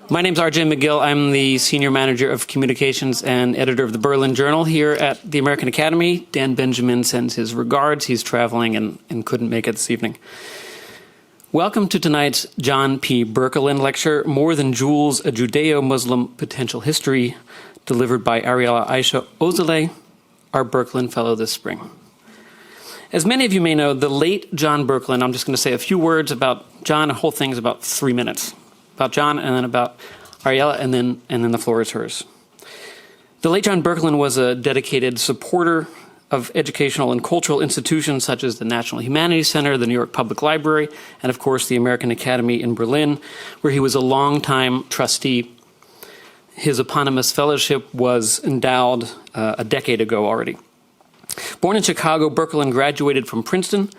My name's RJ McGill. I'm the Senior Manager of Communications and Editor of the Berlin Journal here at the American Academy. Dan Benjamin sends his regards. He's traveling and couldn't make it this evening. Welcome to tonight's John P. Berkelen lecture, More Than Jewels, A Judeo-Muslim Potential History, delivered by Ariella Aïsha Azoulay, our Berkelen Fellow this spring. As many of you may know, the late John Berkelen, I'm just going to say a few words about John. The whole thing is about 3 minutes. About John, and then about Ariella, and then the floor is hers. The late John Berkelen was a dedicated supporter of educational and cultural institutions such as the National Humanities Center, the New York Public Library, and of course the American Academy in Berlin, where he was a longtime trustee. His eponymous fellowship was endowed a decade ago already. Born in Chicago, Berkelen graduated from Princeton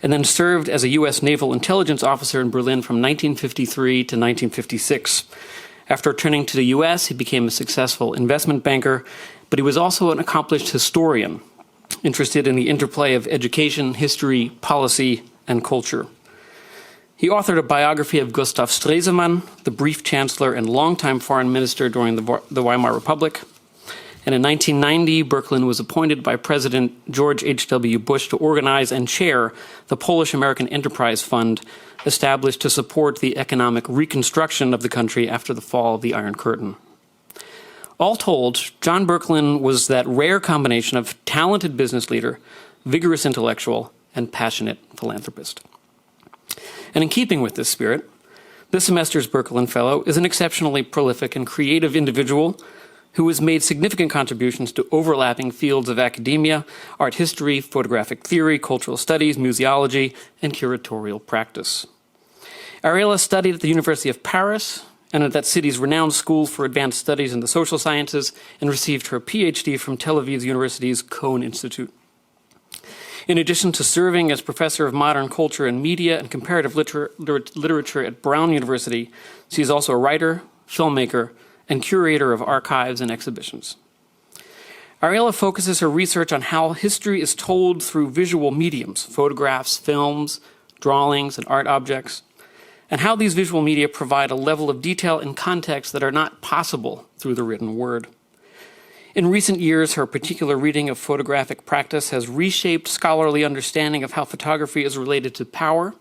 and then served as a U.S. Naval Intelligence Officer in Berlin from 1953 to 1956. After returning to the U.S., he became a successful investment banker, but he was also an accomplished historian, interested in the interplay of education, history, policy, and culture. He authored a biography of Gustav Stresemann, the brief chancellor and longtime foreign minister during the Weimar Republic. And in 1990, Berkelen was appointed by President George H.W. Bush to organize and chair the Polish-American Enterprise Fund, established to support the economic reconstruction of the country after the fall of the Iron Curtain. All told, John Berkelen was that rare combination of talented business leader, vigorous intellectual, and passionate philanthropist. And in keeping with this spirit, this semester's Berkelen Fellow is an exceptionally prolific and creative individual who has made significant contributions to overlapping fields of academia, art history, photographic theory, cultural studies, museology, and curatorial practice. Ariella studied at the University of Paris and at that city's renowned School for Advanced Studies in the Social Sciences, and received her PhD from Tel Aviv University's Cohen Institute. In addition to serving as professor of modern culture and media and comparative literature at Brown University, she is also a writer, filmmaker, and curator of archives and exhibitions. Ariella focuses her research on how history is told through visual mediums, photographs, films, drawings, and art objects, and how these visual media provide a level of detail and context that are not possible through the written word. In recent years, her particular reading of photographic practice has reshaped scholarly understanding of how photography is related to power,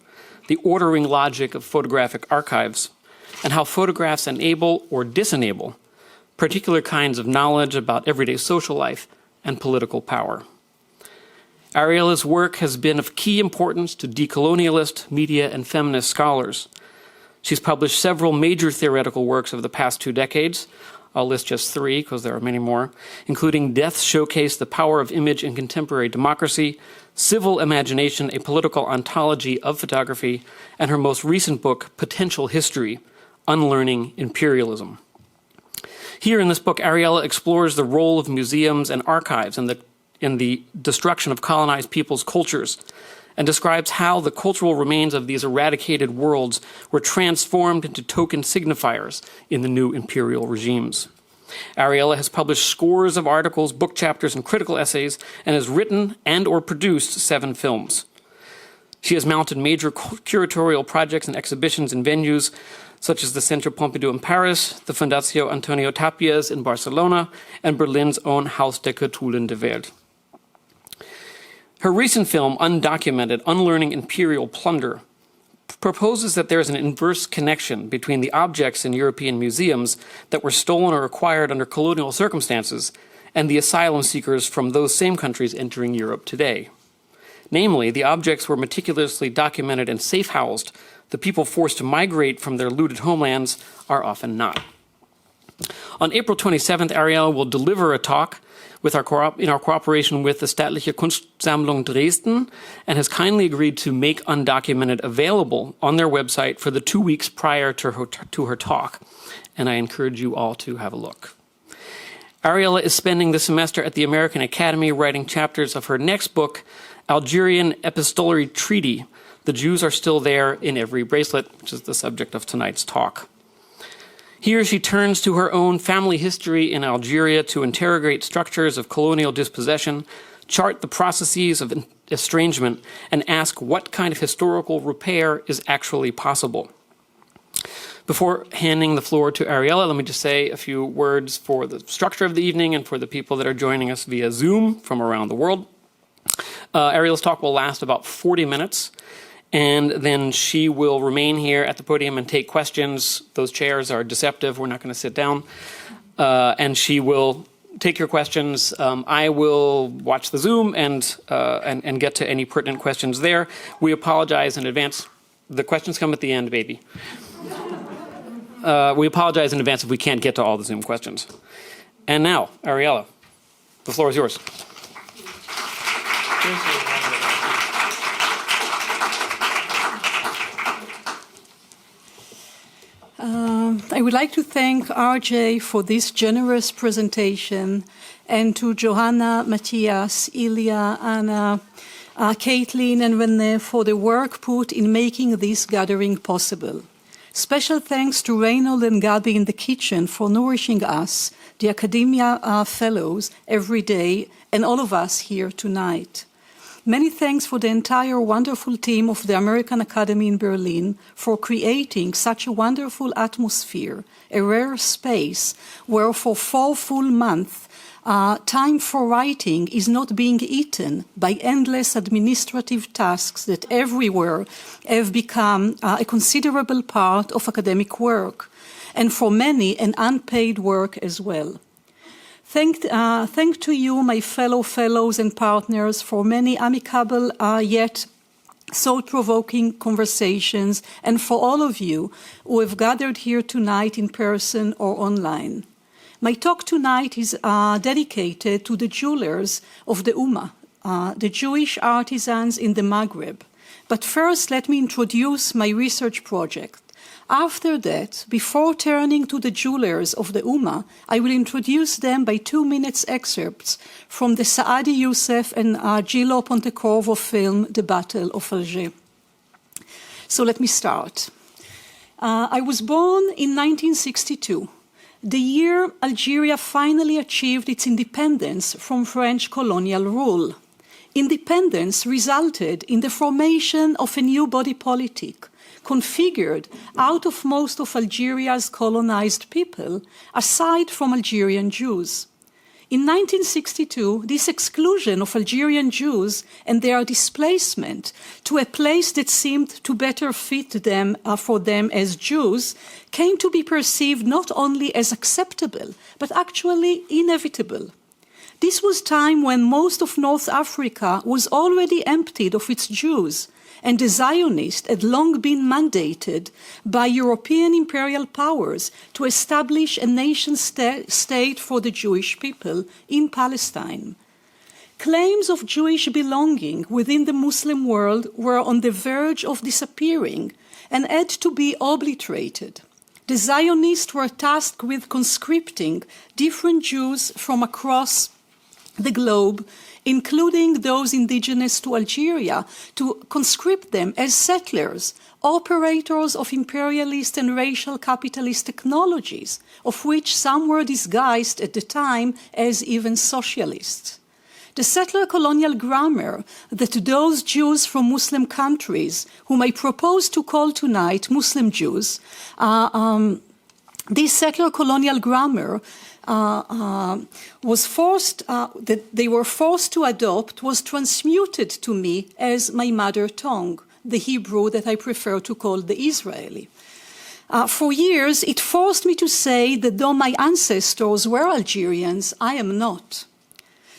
the ordering logic of photographic archives, and how photographs enable or disenable particular kinds of knowledge about everyday social life and political power. Ariella's work has been of key importance to decolonialist, media, and feminist scholars. She's published several major theoretical works of the past 2 decades. I'll list just 3 because there are many more, including Death Showcase, The Power of Image in Contemporary Democracy, Civil Imagination, A Political Ontology of Photography, and her most recent book, Potential History, Unlearning Imperialism. Here in this book, Ariella explores the role of museums and archives in the destruction of colonized peoples' cultures, and describes how the cultural remains of these eradicated worlds were transformed into token signifiers in the new imperial regimes. Ariella has published scores of articles, book chapters, and critical essays, and has written and or produced 7 films. She has mounted major curatorial projects and exhibitions in venues such as the Centre Pompidou in Paris, the Fundació Antonio Tapias in Barcelona, and Berlin's own Haus der Kulturen der Welt. Her recent film, Undocumented, Unlearning Imperial Plunder, proposes that there is an inverse connection between the objects in European museums that were stolen or acquired under colonial circumstances and the asylum seekers from those same countries entering Europe today. Namely, the objects were meticulously documented and safe-housed. The people forced to migrate from their looted homelands are often not. On April 27th, Ariella will deliver a talk in our cooperation with the Staatliche Kunstsammlung Dresden, and has kindly agreed to make Undocumented available on their website for the 2 weeks prior to her talk, and I encourage you all to have a look. Ariella is spending the semester at the American Academy writing chapters of her next book, Algerian Epistolary Treaty, The Jews Are Still There in Every Bracelet, which is the subject of tonight's talk. Here she turns to her own family history in Algeria to interrogate structures of colonial dispossession, chart the processes of estrangement, and ask what kind of historical repair is actually possible. Before handing the floor to Ariella, let me just say a few words for the structure of the evening and for the people that are joining us via Zoom from around the world. Ariella's talk will last about 40 minutes, and then she will remain here at the podium and take questions. Those chairs are deceptive. We're not going to sit down. And she will take your questions. I will watch the Zoom and get to any pertinent questions there. We apologize in advance. The questions come at the end, baby. We apologize in advance if we can't get to all the Zoom questions. And now, Ariella, the floor is yours. I would like to thank RJ for this generous presentation, and to Johanna, Matthias, Ilya, Anna, Caitlin, and René for the work put in making this gathering possible. Special thanks to Reynold and Gabi in the kitchen for nourishing us, the academia fellows, every day, and all of us here tonight. Many thanks for the entire wonderful team of the American Academy in Berlin for creating such a wonderful atmosphere, a rare space where for 4 full months, time for writing is not being eaten by endless administrative tasks that everywhere have become a considerable part of academic work, and for many an unpaid work as well. Thank to you, my fellow fellows and partners, for many amicable yet thought-provoking conversations, and for all of you who have gathered here tonight in person or online. My talk tonight is dedicated to the jewelers of the ummah, the Jewish artisans in the Maghreb. But first, let me introduce my research project. After that, before turning to the jewelers of the ummah, I will introduce them by 2 minutes excerpts from the Saadi Youssef and Gillo Pontecorvo film, The Battle of Algiers. So let me start. I was born in 1962, the year Algeria finally achieved its independence from French colonial rule. Independence resulted in the formation of a new body politic, configured out of most of Algeria's colonized people, aside from Algerian Jews. In 1962, this exclusion of Algerian Jews and their displacement to a place that seemed to better fit them for them as Jews came to be perceived not only as acceptable, but actually inevitable. This was time when most of North Africa was already emptied of its Jews, and the Zionists had long been mandated by European imperial powers to establish a nation-state for the Jewish people in Palestine. Claims of Jewish belonging within the Muslim world were on the verge of disappearing and had to be obliterated. The Zionists were tasked with conscripting different Jews from across the globe, including those indigenous to Algeria, to conscript them as settlers, operators of imperialist and racial capitalist technologies, of which some were disguised at the time as even socialists. The settler colonial grammar that those Jews from Muslim countries, whom I propose to call tonight Muslim Jews, this settler colonial grammar that they were forced to adopt was transmuted to me as my mother tongue, the Hebrew that I prefer to call the Israeli. For years, it forced me to say that though my ancestors were Algerians, I am not.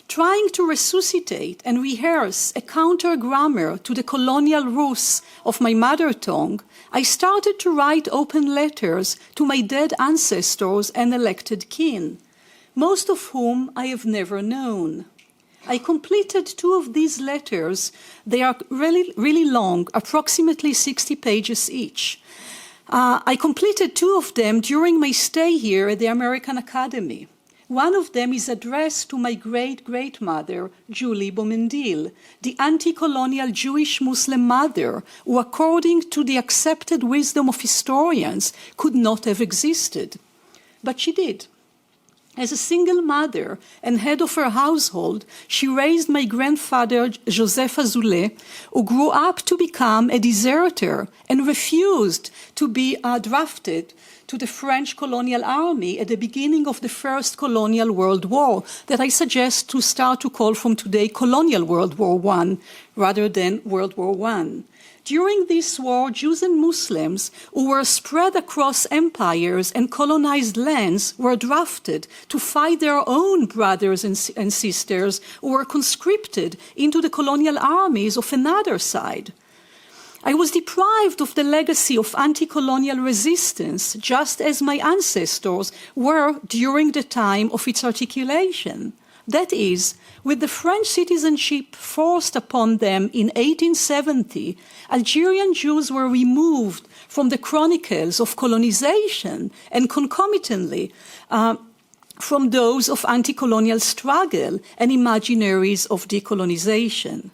Trying to resuscitate and rehearse a counter-grammar to the colonial roots of my mother tongue, I started to write open letters to my dead ancestors and elected kin, most of whom I have never known. I completed 2 of these letters. They are really long, approximately 60 pages each. I completed 2 of them during my stay here at the American Academy. One of them is addressed to my great-great-mother, Julie Bomendil, the anti-colonial Jewish Muslim mother who, according to the accepted wisdom of historians, could not have existed. But she did. As a single mother and head of her household, she raised my grandfather, Joseph Azoulay, who grew up to become a deserter and refused to be drafted to the French colonial army at the beginning of the First Colonial World War, that I suggest to start to call from today Colonial World War I rather than World War I. During this war, Jews and Muslims who were spread across empires and colonized lands were drafted to fight their own brothers and sisters who were conscripted into the colonial armies of another side. I was deprived of the legacy of anti-colonial resistance, just as my ancestors were during the time of its articulation. That is, with the French citizenship forced upon them in 1870, Algerian Jews were removed from the chronicles of colonization and concomitantly from those of anti-colonial struggle and imaginaries of decolonization.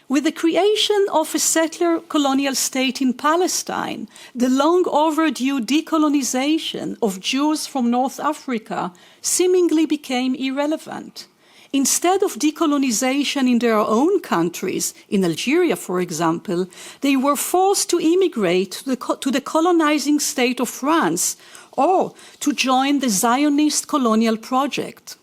With the creation of a settler colonial state in Palestine, the long overdue decolonization of Jews from North Africa seemingly became irrelevant. Instead of decolonization in their own countries, in Algeria, for example, they were forced to immigrate to the colonizing state of France or to join the Zionist colonial project.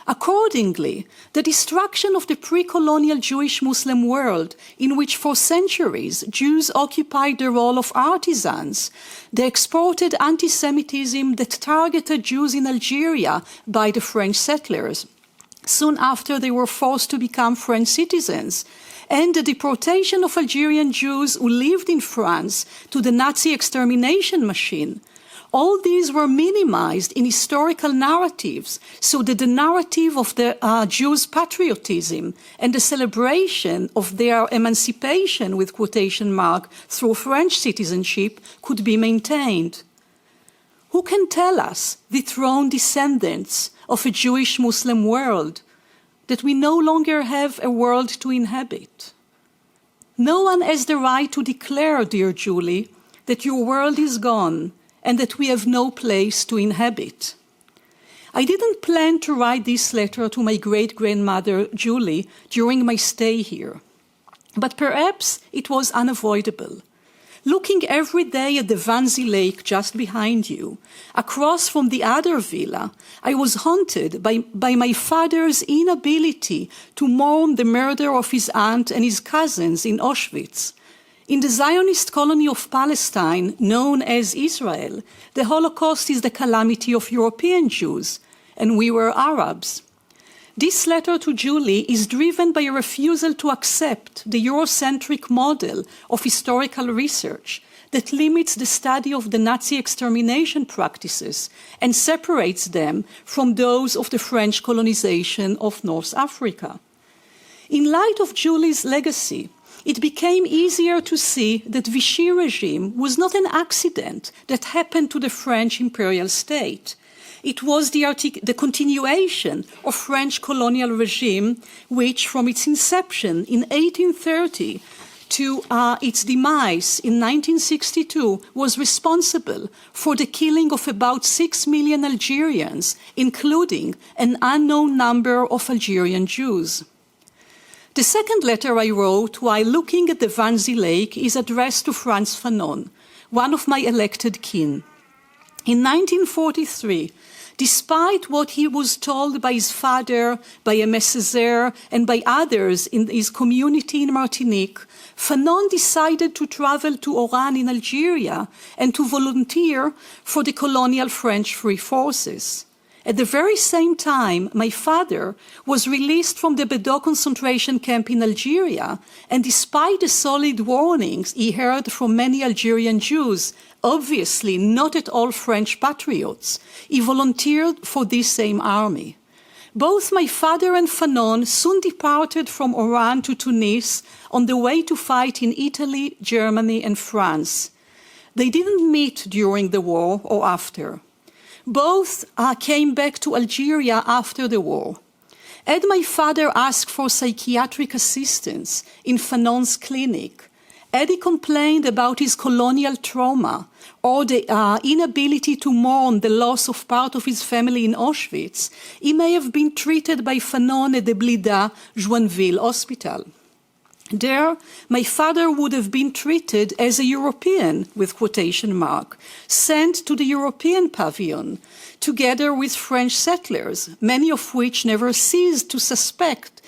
Accordingly, the destruction of the pre-colonial Jewish-Muslim world, in which for centuries Jews occupied the role of artisans, the exported anti-Semitism that targeted Jews in Algeria by the French settlers, soon after they were forced to become French citizens, and the deportation of Algerian Jews who lived in France to the Nazi extermination machine. All these were minimized in historical narratives, so that the narrative of the Jews' patriotism and the celebration of their emancipation, with quotation mark, through French citizenship could be maintained. Who can tell us, the throne descendants of a Jewish-Muslim world, that we no longer have a world to inhabit? No one has the right to declare, dear Julie, that your world is gone and that we have no place to inhabit. I didn't plan to write this letter to my great-grandmother, Julie, during my stay here, but perhaps it was unavoidable. Looking every day at the Wannsee Lake just behind you, across from the other villa, I was haunted by my father's inability to mourn the murder of his aunt and his cousins in Auschwitz. In the Zionist colony of Palestine, known as Israel, the Holocaust is the calamity of European Jews, and we were Arabs. This letter to Julie is driven by a refusal to accept the Eurocentric model of historical research that limits the study of the Nazi extermination practices and separates them from those of the French colonization of North Africa. In light of Julie's legacy, it became easier to see that Vichy regime was not an accident that happened to the French imperial state. It was the continuation of French colonial regime, which from its inception in 1830 to its demise in 1962 was responsible for the killing of about 6 million Algerians, including an unknown number of Algerian Jews. The second letter I wrote while looking at the Wannsee Lake is addressed to Franz Fanon, one of my elected kin. In 1943, despite what he was told by his father, by Aimé Césaire, and by others in his community in Martinique, Fanon decided to travel to Oran in Algeria and to volunteer for the colonial French Free Forces. At the very same time, my father was released from the Bedo concentration camp in Algeria, and despite the solid warnings he heard from many Algerian Jews, obviously not at all French patriots, he volunteered for this same army. Both my father and Fanon soon departed from Oran to Tunis on the way to fight in Italy, Germany, and France. They didn't meet during the war or after. Both came back to Algeria after the war. Had my father asked for psychiatric assistance in Fanon's clinic, had he complained about his colonial trauma or the inability to mourn the loss of part of his family in Auschwitz, he may have been treated by Fanon at the Blida Joinville hospital. There, my father would have been treated as a European, with quotation mark, sent to the European pavilion, together with French settlers, many of which never ceased to suspect,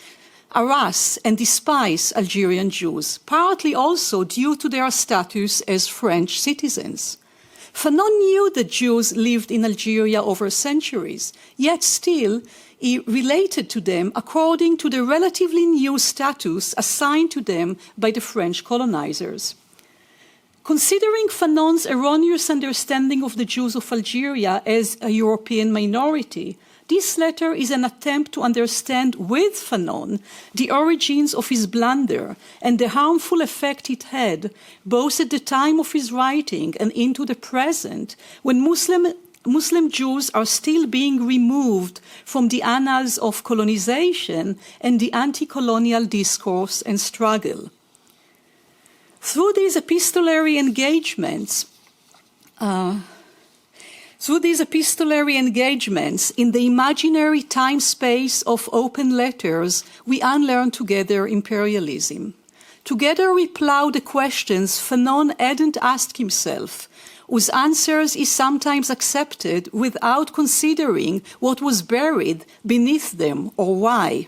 harass and despise Algerian Jews, partly also due to their status as French citizens. Fanon knew that Jews lived in Algeria over centuries, yet still he related to them according to the relatively new status assigned to them by the French colonizers. Considering Fanon's erroneous understanding of the Jews of Algeria as a European minority, this letter is an attempt to understand with Fanon the origins of his blunder and the harmful effect it had, both at the time of his writing and into the present, when Muslim Jews are still being removed from the annals of colonization and the anti-colonial discourse and struggle. Through these epistolary engagements in the imaginary time-space of open letters, we unlearn together imperialism. Together we plough the questions Fanon hadn't asked himself, whose answers he sometimes accepted without considering what was buried beneath them or why.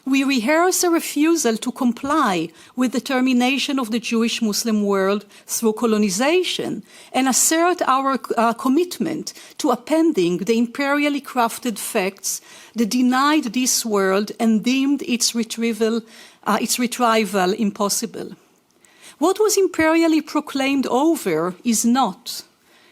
We rehearse a refusal to comply with the termination of the Jewish-Muslim world through colonization and assert our commitment to appending the imperially crafted facts that denied this world and deemed its retrieval impossible. What was imperially proclaimed over is not.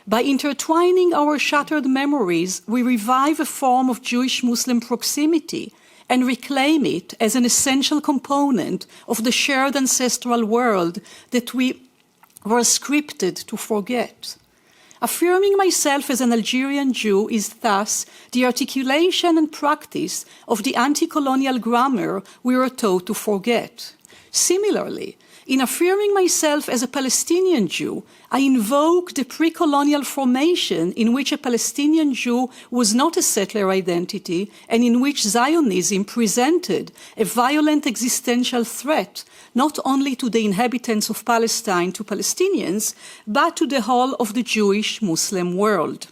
By intertwining our shattered memories, we revive a form of Jewish-Muslim proximity and reclaim it as an essential component of the shared ancestral world that we were scripted to forget. Affirming myself as an Algerian Jew is thus the articulation and practice of the anti-colonial grammar we were taught to forget. Similarly, in affirming myself as a Palestinian Jew, I invoke the pre-colonial formation in which a Palestinian Jew was not a settler identity and in which Zionism presented a violent existential threat not only to the inhabitants of Palestine, to Palestinians, but to the whole of the Jewish-Muslim world.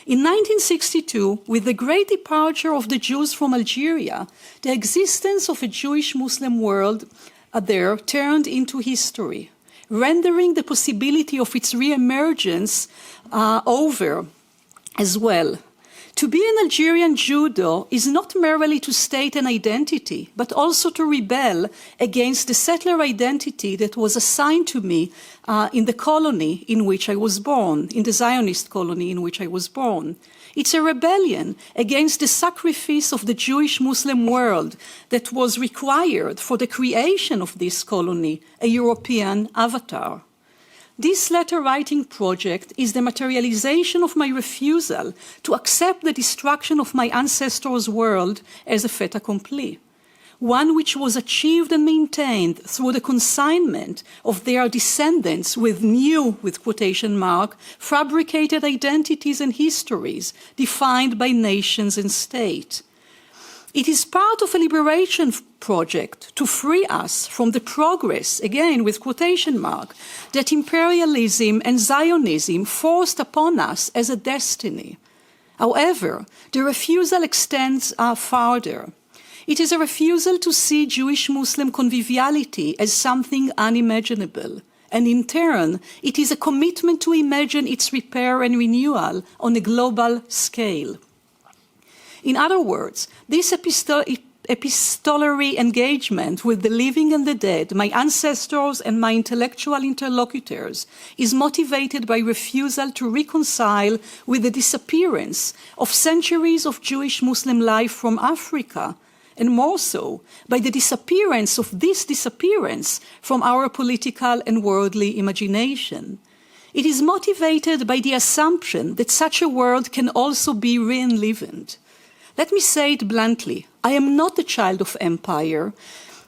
In 1962, with the great departure of the Jews from Algeria, the existence of a Jewish-Muslim world there turned into history, rendering the possibility of its re-emergence over as well. To be an Algerian Judeo is not merely to state an identity, but also to rebel against the settler identity that was assigned to me in the colony in which I was born, in the Zionist colony in which I was born. It's a rebellion against the sacrifice of the Jewish-Muslim world that was required for the creation of this colony, a European avatar. This letter-writing project is the materialization of my refusal to accept the destruction of my ancestors' world as a fait accompli, one which was achieved and maintained through the consignment of their descendants with new, with quotation mark, fabricated identities and histories defined by nations and state. It is part of a liberation project to free us from the progress, again with quotation mark, that imperialism and Zionism forced upon us as a destiny. However, the refusal extends farther. It is a refusal to see Jewish-Muslim conviviality as something unimaginable, and in turn, it is a commitment to imagine its repair and renewal on a global scale. In other words, this epistolary engagement with the living and the dead, my ancestors and my intellectual interlocutors, is motivated by refusal to reconcile with the disappearance of centuries of Jewish-Muslim life from Africa, and more so, by the disappearance of this disappearance from our political and worldly imagination. It is motivated by the assumption that such a world can also be re-enlivened. Let me say it bluntly, I am not a child of empire,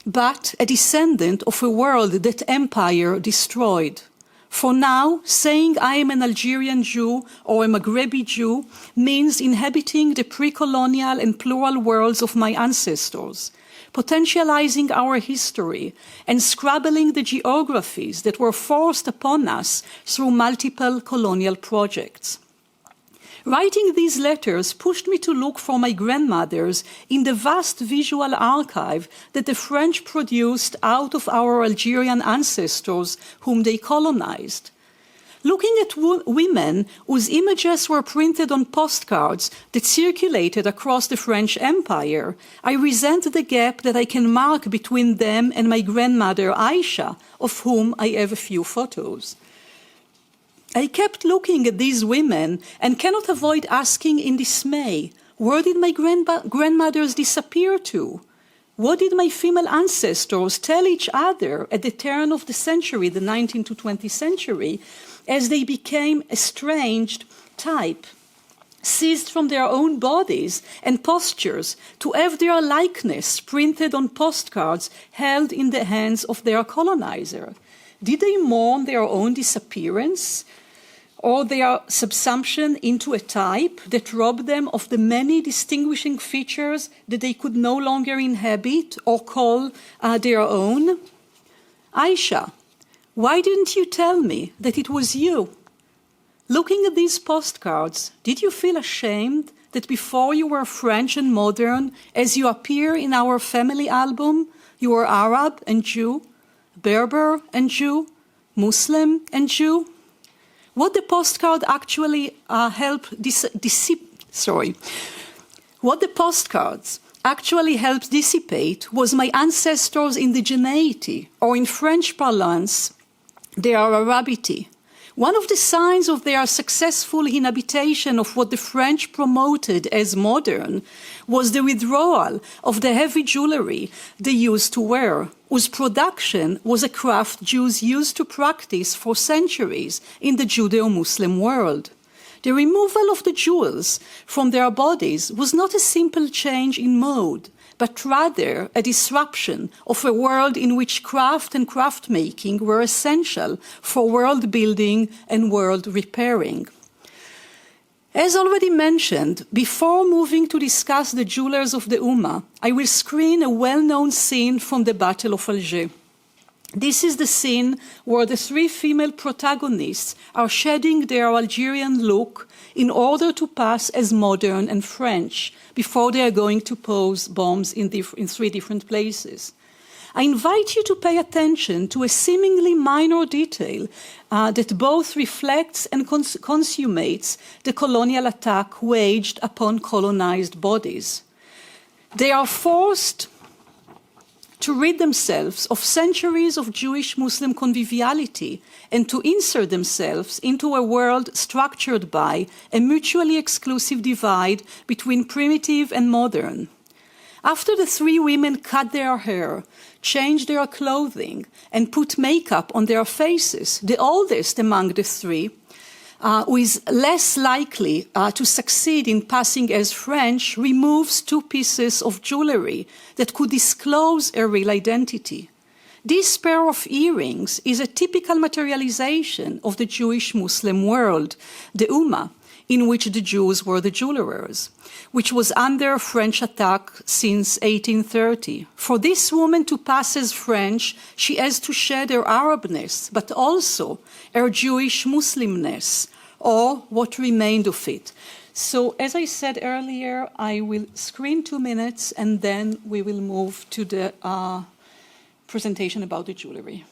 but a descendant of a world that empire destroyed. For now, saying I am an Algerian Jew or a Maghrebi Jew means inhabiting the pre-colonial and plural worlds of my ancestors, potentializing our history and scrabbling the geographies that were forced upon us through multiple colonial projects. Writing these letters pushed me to look for my grandmothers in the vast visual archive that the French produced out of our Algerian ancestors whom they colonized. Looking at women whose images were printed on postcards that circulated across the French Empire, I resent the gap that I can mark between them and my grandmother Aïsha, of whom I have a few photos. I kept looking at these women and cannot avoid asking in dismay, where did my grandmothers disappear to? What did my female ancestors tell each other at the turn of the century, the 19th to 20th century, as they became estranged type, seized from their own bodies and postures to have their likeness printed on postcards held in the hands of their colonizer? Did they mourn their own disappearance, or their subsumption into a type that robbed them of the many distinguishing features that they could no longer inhabit or call their own? Aïsha, why didn't you tell me that it was you? Looking at these postcards, did you feel ashamed that before you were French and modern, as you appear in our family album, you were Arab and Jew, Berber and Jew, Muslim and Jew? What the postcard actually What the postcards actually helped dissipate was my ancestors' indigeneity, or in French parlance, their Arabity. One of the signs of their successful inhabitation of what the French promoted as modern was the withdrawal of the heavy jewelry they used to wear, whose production was a craft Jews used to practice for centuries in the Judeo-Muslim world. The removal of the jewels from their bodies was not a simple change in mode, but rather a disruption of a world in which craft and craft-making were essential for world building and world repairing. As already mentioned, before moving to discuss the jewelers of the ummah, I will screen a well-known scene from the Battle of Algiers. This is the scene where the three female protagonists are shedding their Algerian look in order to pass as modern and French before they are going to pose bombs in three different places. I invite you to pay attention to a seemingly minor detail that both reflects and consummates the colonial attack waged upon colonized bodies. They are forced to rid themselves of centuries of Jewish-Muslim conviviality and to insert themselves into a world structured by a mutually exclusive divide between primitive and modern. After the three women cut their hair, changed their clothing, and put makeup on their faces, the oldest among the three, who is less likely to succeed in passing as French, removes two pieces of jewelry that could disclose a real identity. This pair of earrings is a typical materialization of the Jewish-Muslim world, the ummah, in which the Jews were the jewelers, which was under French attack since 1830. For this woman to pass as French, she has to shed her Arabness, but also her Jewish Muslimness, or what remained of it. So, as I said earlier, I will screen 2 minutes and then we will move to the presentation about the jewelry.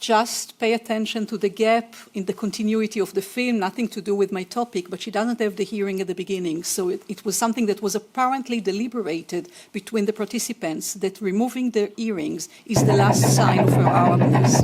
Just pay attention to the gap in the continuity of the film, nothing to do with my topic, but she doesn't have the hearing at the beginning. So it was something that was apparently deliberated between the participants, that removing their earrings is the last sign of her Arabness.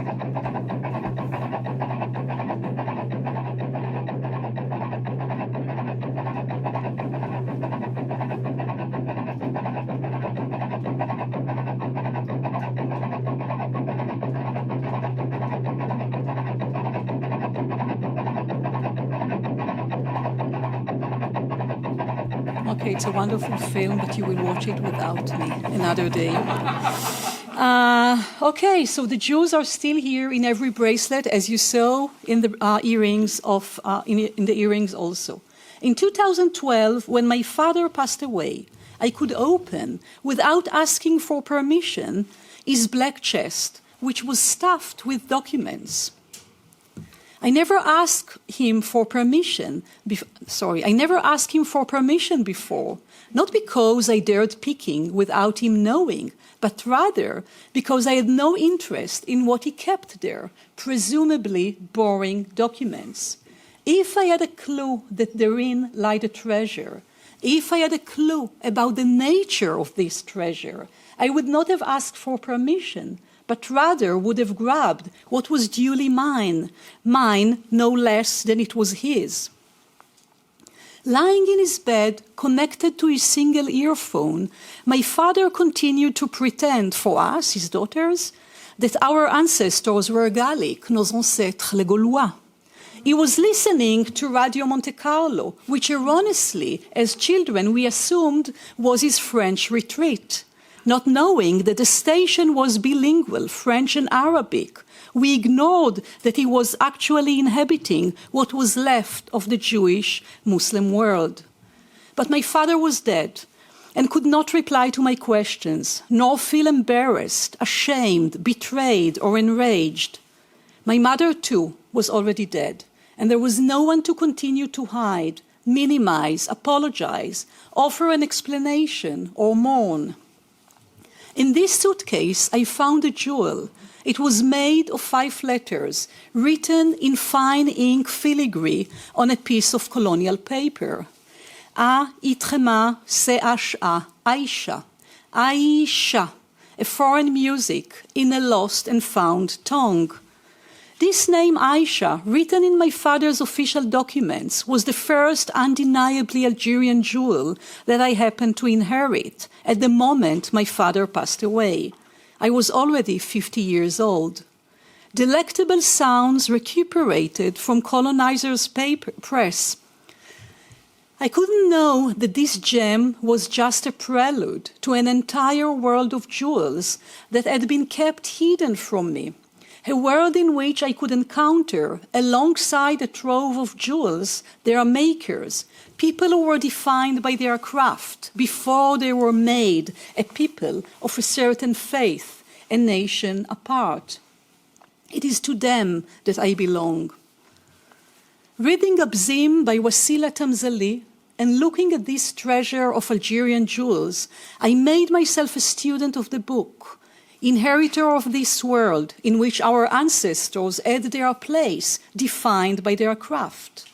Okay, it's a wonderful film, but you will watch it without me another day. Okay, so the Jews are still here in every bracelet, as you saw in the earrings in the earrings also. In 2012, when my father passed away, I could open, without asking for permission, his black chest, which was stuffed with documents. I never asked him for permission. I never asked him for permission before, not because I dared picking without him knowing, but rather because I had no interest in what he kept there, presumably boring documents. If I had a clue that therein lied a treasure, if I had a clue about the nature of this treasure, I would not have asked for permission, but rather would have grabbed what was duly mine no less than it was his. Lying in his bed, connected to his single earphone, my father continued to pretend for us, his daughters, that our ancestors were Gallic, nos ancêtres les Gaulois. He was listening to Radio Monte Carlo, which erroneously, as children, we assumed was his French retreat. Not knowing that the station was bilingual, French and Arabic, we ignored that he was actually inhabiting what was left of the Jewish Muslim world. But my father was dead and could not reply to my questions, nor feel embarrassed, ashamed, betrayed, or enraged. My mother, too, was already dead, and there was no one to continue to hide, minimize, apologize, offer an explanation, or mourn. In this suitcase, I found a jewel. It was made of 5 letters, written in fine ink filigree on a piece of colonial paper. A-I-T-R-E-M-A C-H-A, Aïsha, Aïsha, a foreign music in a lost and found tongue. This name Aïsha, written in my father's official documents, was the first undeniably Algerian jewel that I happened to inherit at the moment my father passed away. I was already 50 years old. Delectable sounds recuperated from colonizers' press. I couldn't know that this gem was just a prelude to an entire world of jewels that had been kept hidden from me. A world in which I could encounter, alongside a trove of jewels, their makers, people who were defined by their craft before they were made a people of a certain faith, a nation apart. It is to them that I belong. Reading Abzim by Wassila Tamzali and looking at this treasure of Algerian jewels, I made myself a student of the book, inheritor of this world in which our ancestors had their place defined by their craft.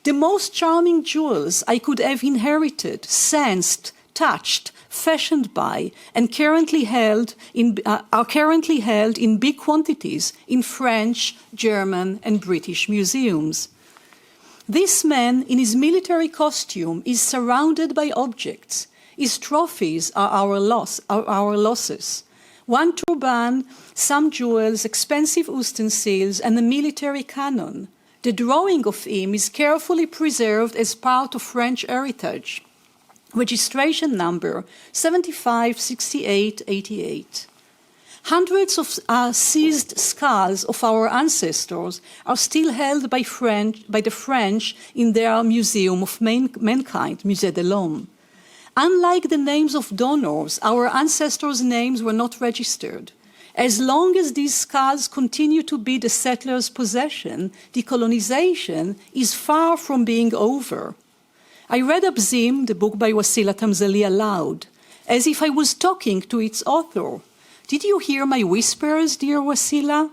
The most charming jewels I could have inherited, sensed, touched, fashioned by, and are currently held in big quantities in French, German, and British museums. This man, in his military costume, is surrounded by objects. His trophies are our losses. One turban, some jewels, expensive ustensiles, and a military cannon. The drawing of him is carefully preserved as part of French heritage. Registration number 756888. Hundreds of seized skulls of our ancestors are still held by the French in their Museum of Mankind, Musée de l'Homme. Unlike the names of donors, our ancestors' names were not registered. As long as these skulls continue to be the settlers' possession, decolonization is far from being over. I read Abzim, the book by Wassila Tamzali, aloud, as if I was talking to its author. Did you hear my whispers, dear Wassila?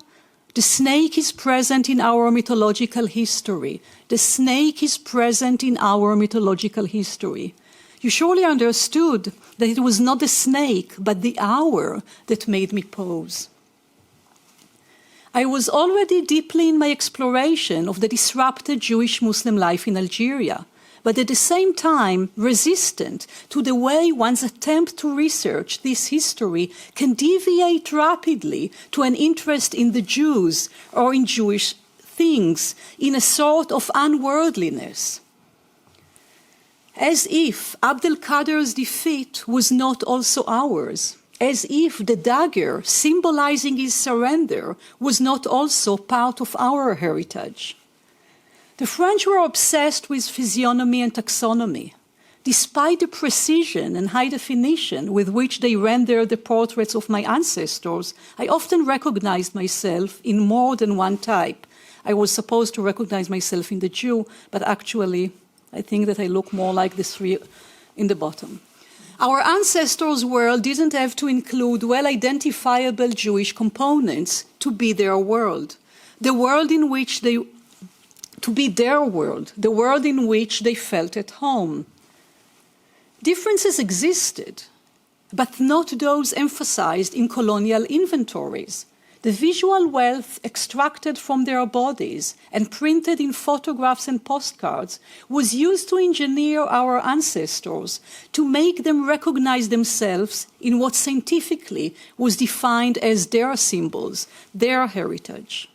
The snake is present in our mythological history. The snake is present in our mythological history. You surely understood that it was not the snake, but the hour that made me pose. I was already deeply in my exploration of the disrupted Jewish-Muslim life in Algeria, but at the same time resistant to the way one's attempt to research this history can deviate rapidly to an interest in the Jews or in Jewish things, in a sort of unworldliness. As if Abdelkader's defeat was not also ours, as if the dagger symbolizing his surrender was not also part of our heritage. The French were obsessed with physiognomy and taxonomy. Despite the precision and high definition with which they rendered the portraits of my ancestors, I often recognized myself in more than one type. I was supposed to recognize myself in the Jew, but actually I think that I look more like the three in the bottom. Our ancestors' world didn't have to include well-identifiable Jewish components to be their world. The world in which they, to be their world, the world in which they felt at home. Differences existed, but not those emphasized in colonial inventories. The visual wealth extracted from their bodies and printed in photographs and postcards was used to engineer our ancestors, to make them recognize themselves in what scientifically was defined as their symbols, their heritage.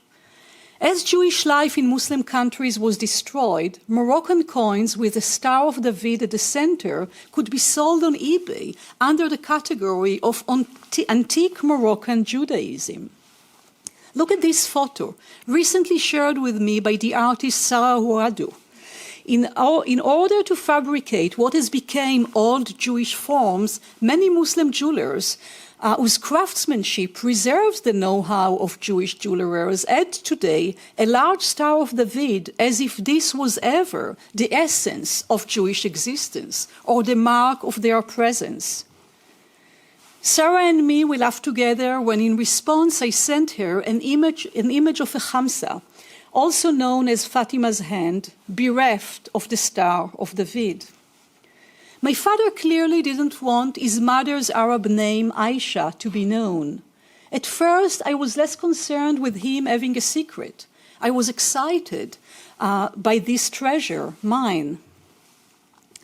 As Jewish life in Muslim countries was destroyed, Moroccan coins with the Star of David at the center could be sold on eBay under the category of antique Moroccan Judaism. Look at this photo, recently shared with me by the artist Sarah Ouadou. In order to fabricate what has become old Jewish forms, many Muslim jewelers whose craftsmanship preserves the know-how of Jewish jewelers add today a large Star of David as if this was ever the essence of Jewish existence or the mark of their presence. Sarah and me will laugh together when in response I sent her an image of a Khamsa, also known as Fatima's hand, bereft of the Star of David. My father clearly didn't want his mother's Arab name, Aïsha, to be known. At first, I was less concerned with him having a secret. I was excited by this treasure, mine.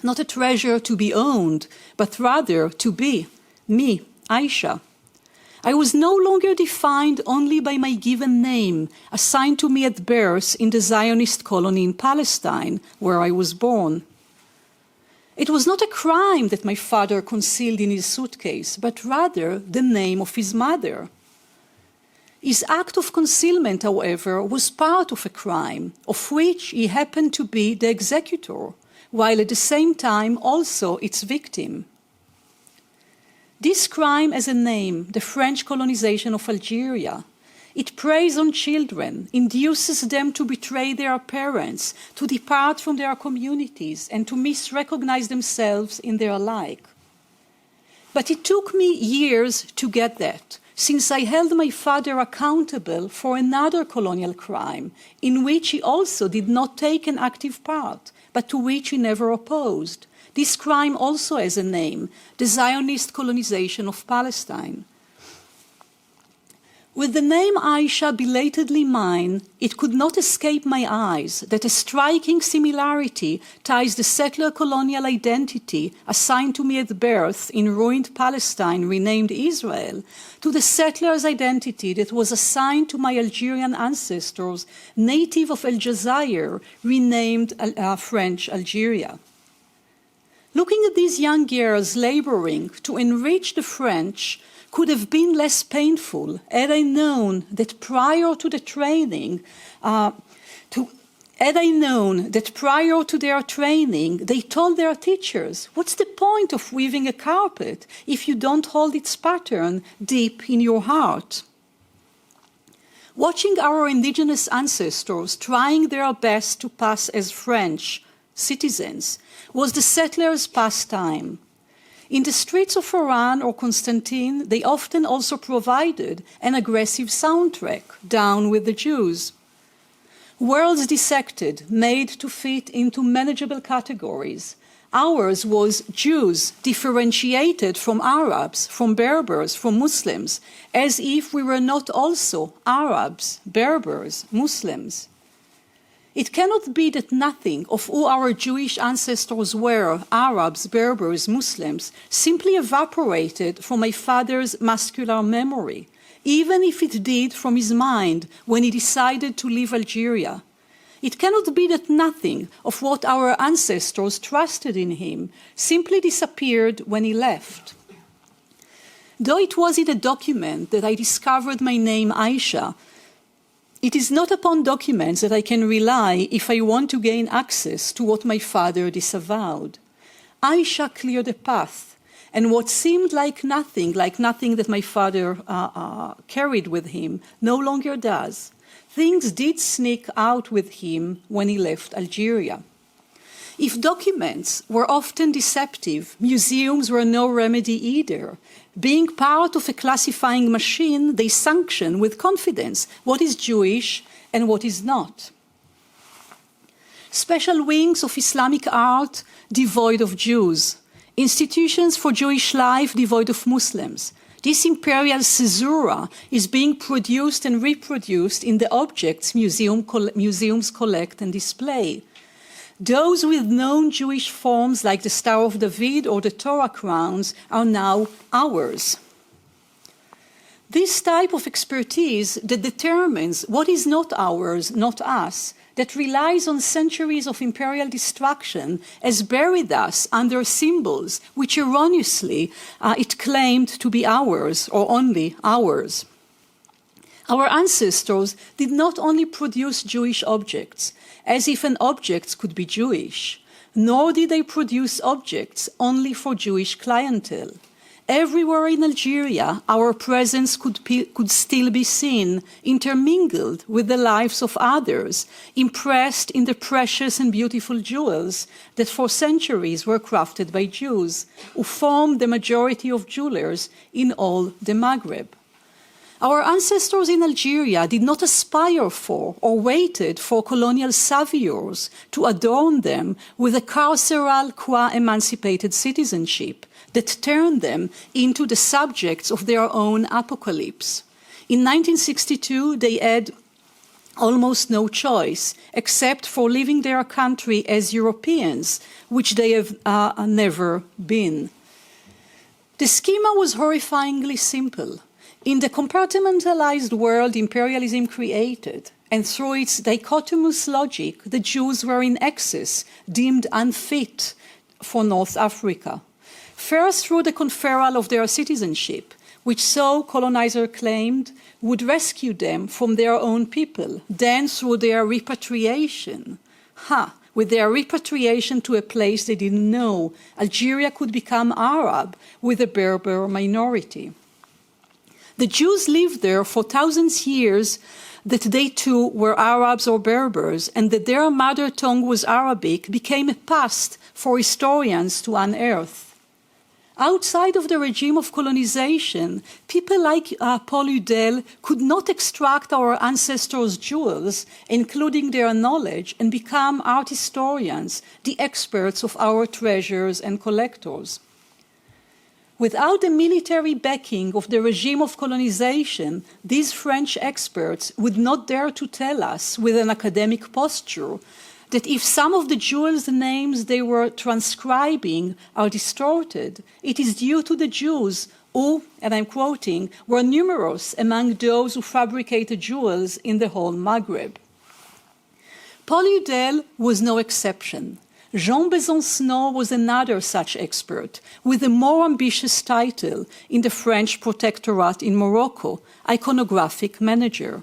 Not a treasure to be owned, but rather to be, me, Aïsha. I was no longer defined only by my given name, assigned to me at birth in the Zionist colony in Palestine, where I was born. It was not a crime that my father concealed in his suitcase, but rather the name of his mother. His act of concealment, however, was part of a crime, of which he happened to be the executor, while at the same time also its victim. This crime has a name, the French colonization of Algeria. It preys on children, induces them to betray their parents, to depart from their communities, and to misrecognize themselves in their like. But it took me years to get that, since I held my father accountable for another colonial crime, in which he also did not take an active part, but to which he never opposed. This crime also has a name, the Zionist colonization of Palestine. With the name Aïsha belatedly mine, it could not escape my eyes that a striking similarity ties the settler colonial identity assigned to me at birth in ruined Palestine renamed Israel to the settler's identity that was assigned to my Algerian ancestors native of Algeria renamed French Algeria. Looking at these young girls laboring to enrich the French could have been less painful had I known that prior to the training, they told their teachers, what's the point of weaving a carpet if you don't hold its pattern deep in your heart? Watching our indigenous ancestors trying their best to pass as French citizens was the settlers' pastime. In the streets of Oran or Constantine, they often also provided an aggressive soundtrack, Down with the Jews. Worlds dissected, made to fit into manageable categories. Ours was Jews differentiated from Arabs, from Berbers, from Muslims, as if we were not also Arabs, Berbers, Muslims. It cannot be that nothing of who our Jewish ancestors were, Arabs, Berbers, Muslims, simply evaporated from my father's muscular memory, even if it did from his mind when he decided to leave Algeria. It cannot be that nothing of what our ancestors trusted in him simply disappeared when he left. Though it was in a document that I discovered my name Aïsha, it is not upon documents that I can rely if I want to gain access to what my father disavowed. Aïsha cleared a path, and what seemed like nothing that my father carried with him, no longer does. Things did sneak out with him when he left Algeria. If documents were often deceptive, museums were no remedy either. Being part of a classifying machine, they sanction with confidence what is Jewish and what is not. Special wings of Islamic art devoid of Jews. Institutions for Jewish life devoid of Muslims. This imperial caesura is being produced and reproduced in the objects museums collect and display. Those with known Jewish forms like the Star of David or the Torah crowns are now ours. This type of expertise that determines what is not ours, not us, that relies on centuries of imperial destruction, has buried us under symbols which erroneously it claimed to be ours or only ours. Our ancestors did not only produce Jewish objects, as if an object could be Jewish, nor did they produce objects only for Jewish clientele. Everywhere in Algeria, our presence could still be seen, intermingled with the lives of others, impressed in the precious and beautiful jewels that for centuries were crafted by Jews, who formed the majority of jewelers in all the Maghreb. Our ancestors in Algeria did not aspire for or waited for colonial saviors to adorn them with a carceral qua-emancipated citizenship that turned them into the subjects of their own apocalypse. In 1962, they had almost no choice except for living their country as Europeans, which they have never been. The schema was horrifyingly simple. In the compartmentalized world imperialism created, and through its dichotomous logic, the Jews were in excess, deemed unfit for North Africa. First through the conferral of their citizenship, which so colonizer claimed would rescue them from their own people, then through their repatriation. With their repatriation to a place they didn't know, Algeria could become Arab with a Berber minority. The Jews lived there for thousands of years that they too were Arabs or Berbers, and that their mother tongue was Arabic became a past for historians to unearth. Outside of the regime of colonization, people like Paul Udel could not extract our ancestors' jewels, including their knowledge, and become art historians, the experts of our treasures and collectors. Without the military backing of the regime of colonization, these French experts would not dare to tell us with an academic posture that if some of the jewels' names they were transcribing are distorted, it is due to the Jews who, and I'm quoting, were numerous among those who fabricated jewels in the whole Maghreb. Paul Udel was no exception. Jean Besancenot was another such expert, with a more ambitious title in the French protectorate in Morocco, iconographic manager.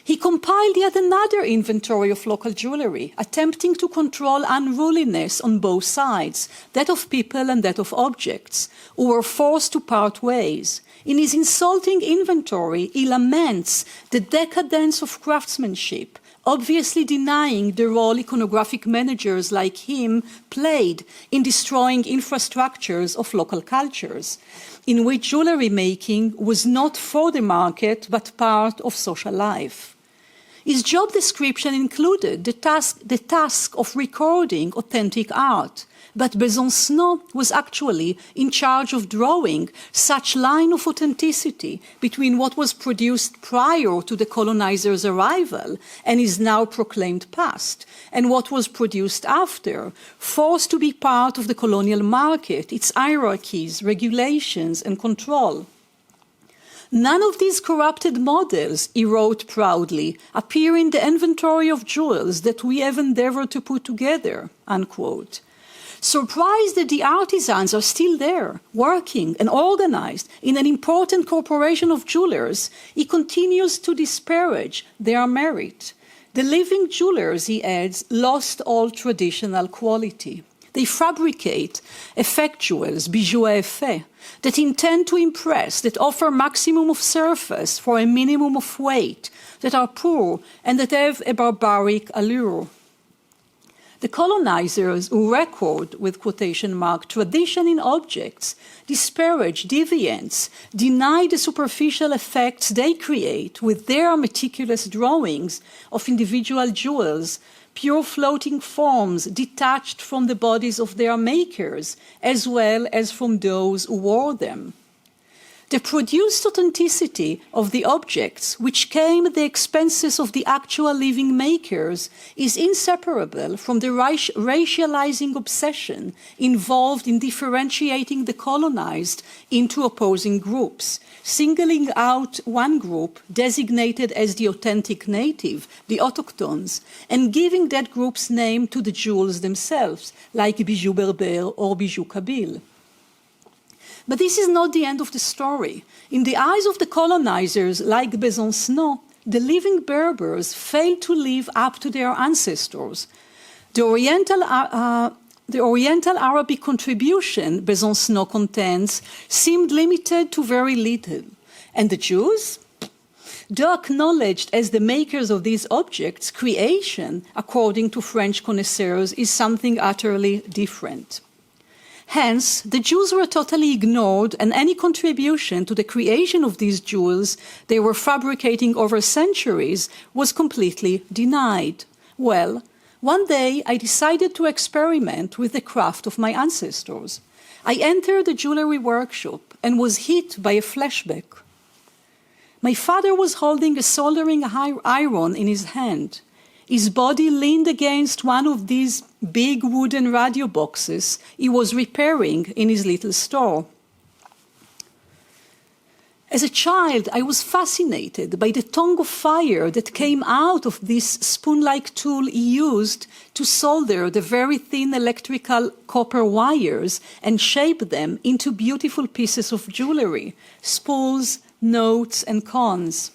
He compiled yet another inventory of local jewelry, attempting to control unruliness on both sides, that of people and that of objects, who were forced to part ways. In his insulting inventory, he laments the decadence of craftsmanship, obviously denying the role iconographic managers like him played in destroying infrastructures of local cultures, in which jewelry making was not for the market but part of social life. His job description included the task of recording authentic art, but Besancenot was actually in charge of drawing such line of authenticity between what was produced prior to the colonizers' arrival and is now proclaimed past, and what was produced after, forced to be part of the colonial market, its hierarchies, regulations, and control. None of these corrupted models, he wrote proudly, appear in the inventory of jewels that we have endeavored to put together, unquote. Surprised that the artisans are still there, working and organized in an important corporation of jewelers, he continues to disparage their merit. The living jewelers, he adds, lost all traditional quality. They fabricate effect jewels, bijoux à effet, that intend to impress, that offer maximum of surface for a minimum of weight, that are poor and that have a barbaric allure. The colonizers who record, with quotation mark, tradition in objects, disparage deviance, deny the superficial effects they create with their meticulous drawings of individual jewels, pure floating forms detached from the bodies of their makers, as well as from those who wore them. The produced authenticity of the objects, which came at the expenses of the actual living makers, is inseparable from the racializing obsession involved in differentiating the colonized into opposing groups, singling out one group designated as the authentic native, the autochthons, and giving that group's name to the jewels themselves, like bijoux Berber or bijoux Kabyle. But this is not the end of the story. In the eyes of the colonizers, like Besancenot, the living Berbers failed to live up to their ancestors. The Oriental Arabic contribution, Besancenot contends, seemed limited to very little. And the Jews? Though acknowledged as the makers of these objects, creation, according to French connoisseurs, is something utterly different. Hence, the Jews were totally ignored, and any contribution to the creation of these jewels they were fabricating over centuries was completely denied. Well, one day I decided to experiment with the craft of my ancestors. I entered a jewelry workshop and was hit by a flashback. My father was holding a soldering iron in his hand. His body leaned against one of these big wooden radio boxes he was repairing in his little store. As a child, I was fascinated by the tongue of fire that came out of this spoon-like tool he used to solder the very thin electrical copper wires and shape them into beautiful pieces of jewelry, spools, notes, and cones.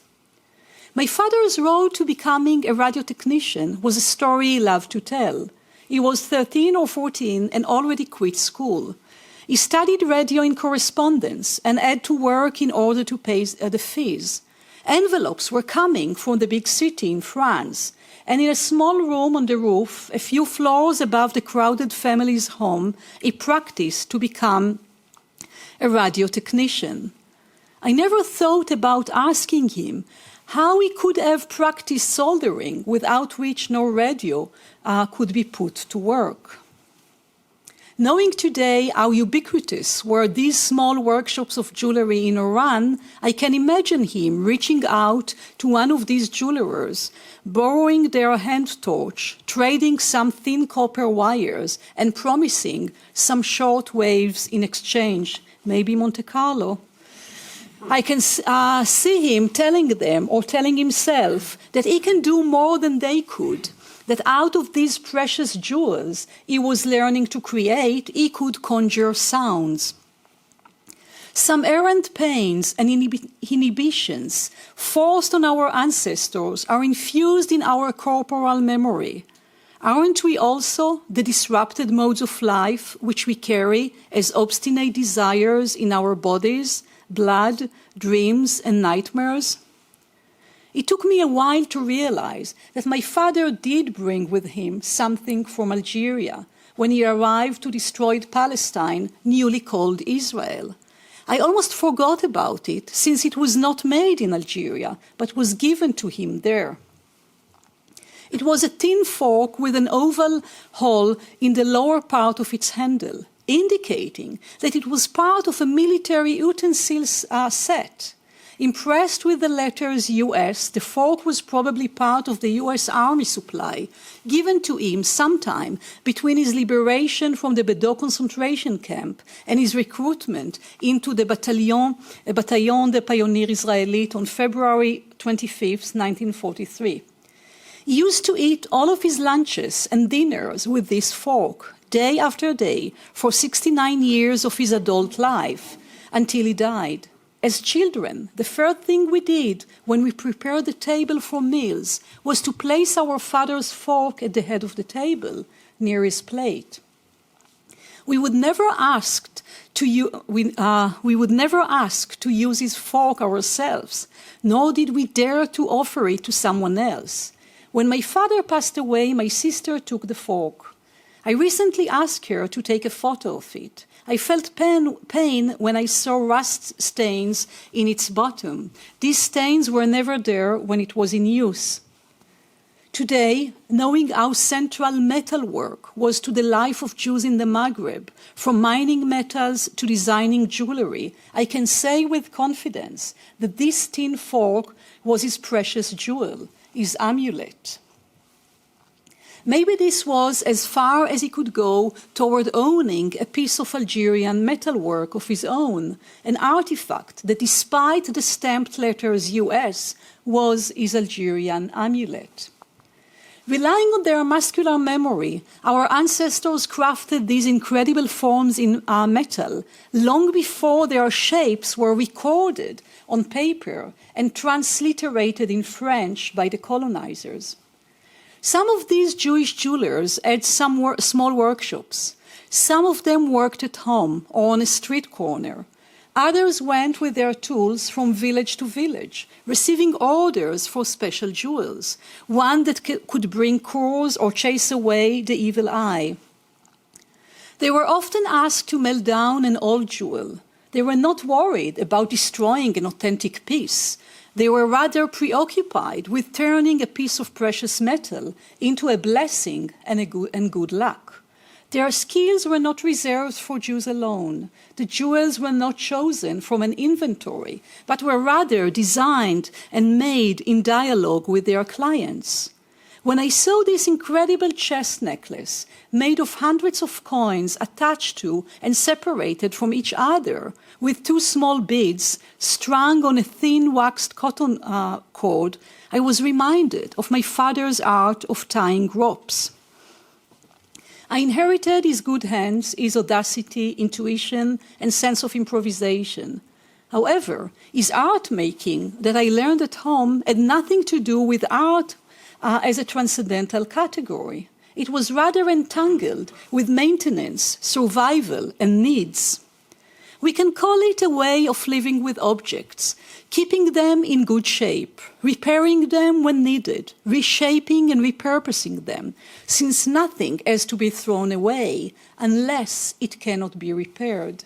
My father's road to becoming a radio technician was a story he loved to tell. He was 13 or 14 and already quit school. He studied radio in correspondence and had to work in order to pay the fees. Envelopes were coming from the big city in France, and in a small room on the roof, a few floors above the crowded family's home, he practiced to become a radio technician. I never thought about asking him how he could have practiced soldering, without which no radio could be put to work. Knowing today how ubiquitous were these small workshops of jewelry in Iran, I can imagine him reaching out to one of these jewelers, borrowing their hand torch, trading some thin copper wires, and promising some short waves in exchange, maybe Monte Carlo. I can see him telling them, or telling himself, that he can do more than they could, that out of these precious jewels he was learning to create, he could conjure sounds. Some errant pains and inhibitions forced on our ancestors are infused in our corporal memory. Aren't we also the disrupted modes of life which we carry as obstinate desires in our bodies, blood, dreams, and nightmares? It took me a while to realize that my father did bring with him something from Algeria when he arrived to destroyed Palestine, newly called Israel. I almost forgot about it, since it was not made in Algeria, but was given to him there. It was a tin fork with an oval hole in the lower part of its handle, indicating that it was part of a military utensils set. Impressed with the letters US, the fork was probably part of the US Army supply, given to him sometime between his liberation from the Bedaux concentration camp and his recruitment into the Bataillon des Pionniers Israélites on February 25, 1943. He used to eat all of his lunches and dinners with this fork, day after day, for 69 years of his adult life, until he died. As children, the first thing we did when we prepared the table for meals was to place our father's fork at the head of the table, near his plate. We would never ask to use his fork ourselves, nor did we dare to offer it to someone else. When my father passed away, my sister took the fork. I recently asked her to take a photo of it. I felt pain when I saw rust stains in its bottom. These stains were never there when it was in use. Today, knowing how central metalwork was to the life of Jews in the Maghreb, from mining metals to designing jewelry, I can say with confidence that this tin fork was his precious jewel, his amulet. Maybe this was as far as he could go toward owning a piece of Algerian metalwork of his own, an artifact that, despite the stamped letters US, was his Algerian amulet. Relying on their muscular memory, our ancestors crafted these incredible forms in metal long before their shapes were recorded on paper and transliterated in French by the colonizers. Some of these Jewish jewelers had some small workshops. Some of them worked at home or on a street corner. Others went with their tools from village to village, receiving orders for special jewels, one that could bring cures or chase away the evil eye. They were often asked to melt down an old jewel. They were not worried about destroying an authentic piece. They were rather preoccupied with turning a piece of precious metal into a blessing and good luck. Their skills were not reserved for Jews alone. The jewels were not chosen from an inventory, but were rather designed and made in dialogue with their clients. When I saw this incredible chest necklace made of hundreds of coins attached to and separated from each other with two small beads strung on a thin waxed cotton cord, I was reminded of my father's art of tying ropes. I inherited his good hands, his audacity, intuition, and sense of improvisation. However, his art making that I learned at home had nothing to do with art as a transcendental category. It was rather entangled with maintenance, survival, and needs. We can call it a way of living with objects, keeping them in good shape, repairing them when needed, reshaping and repurposing them, since nothing has to be thrown away unless it cannot be repaired.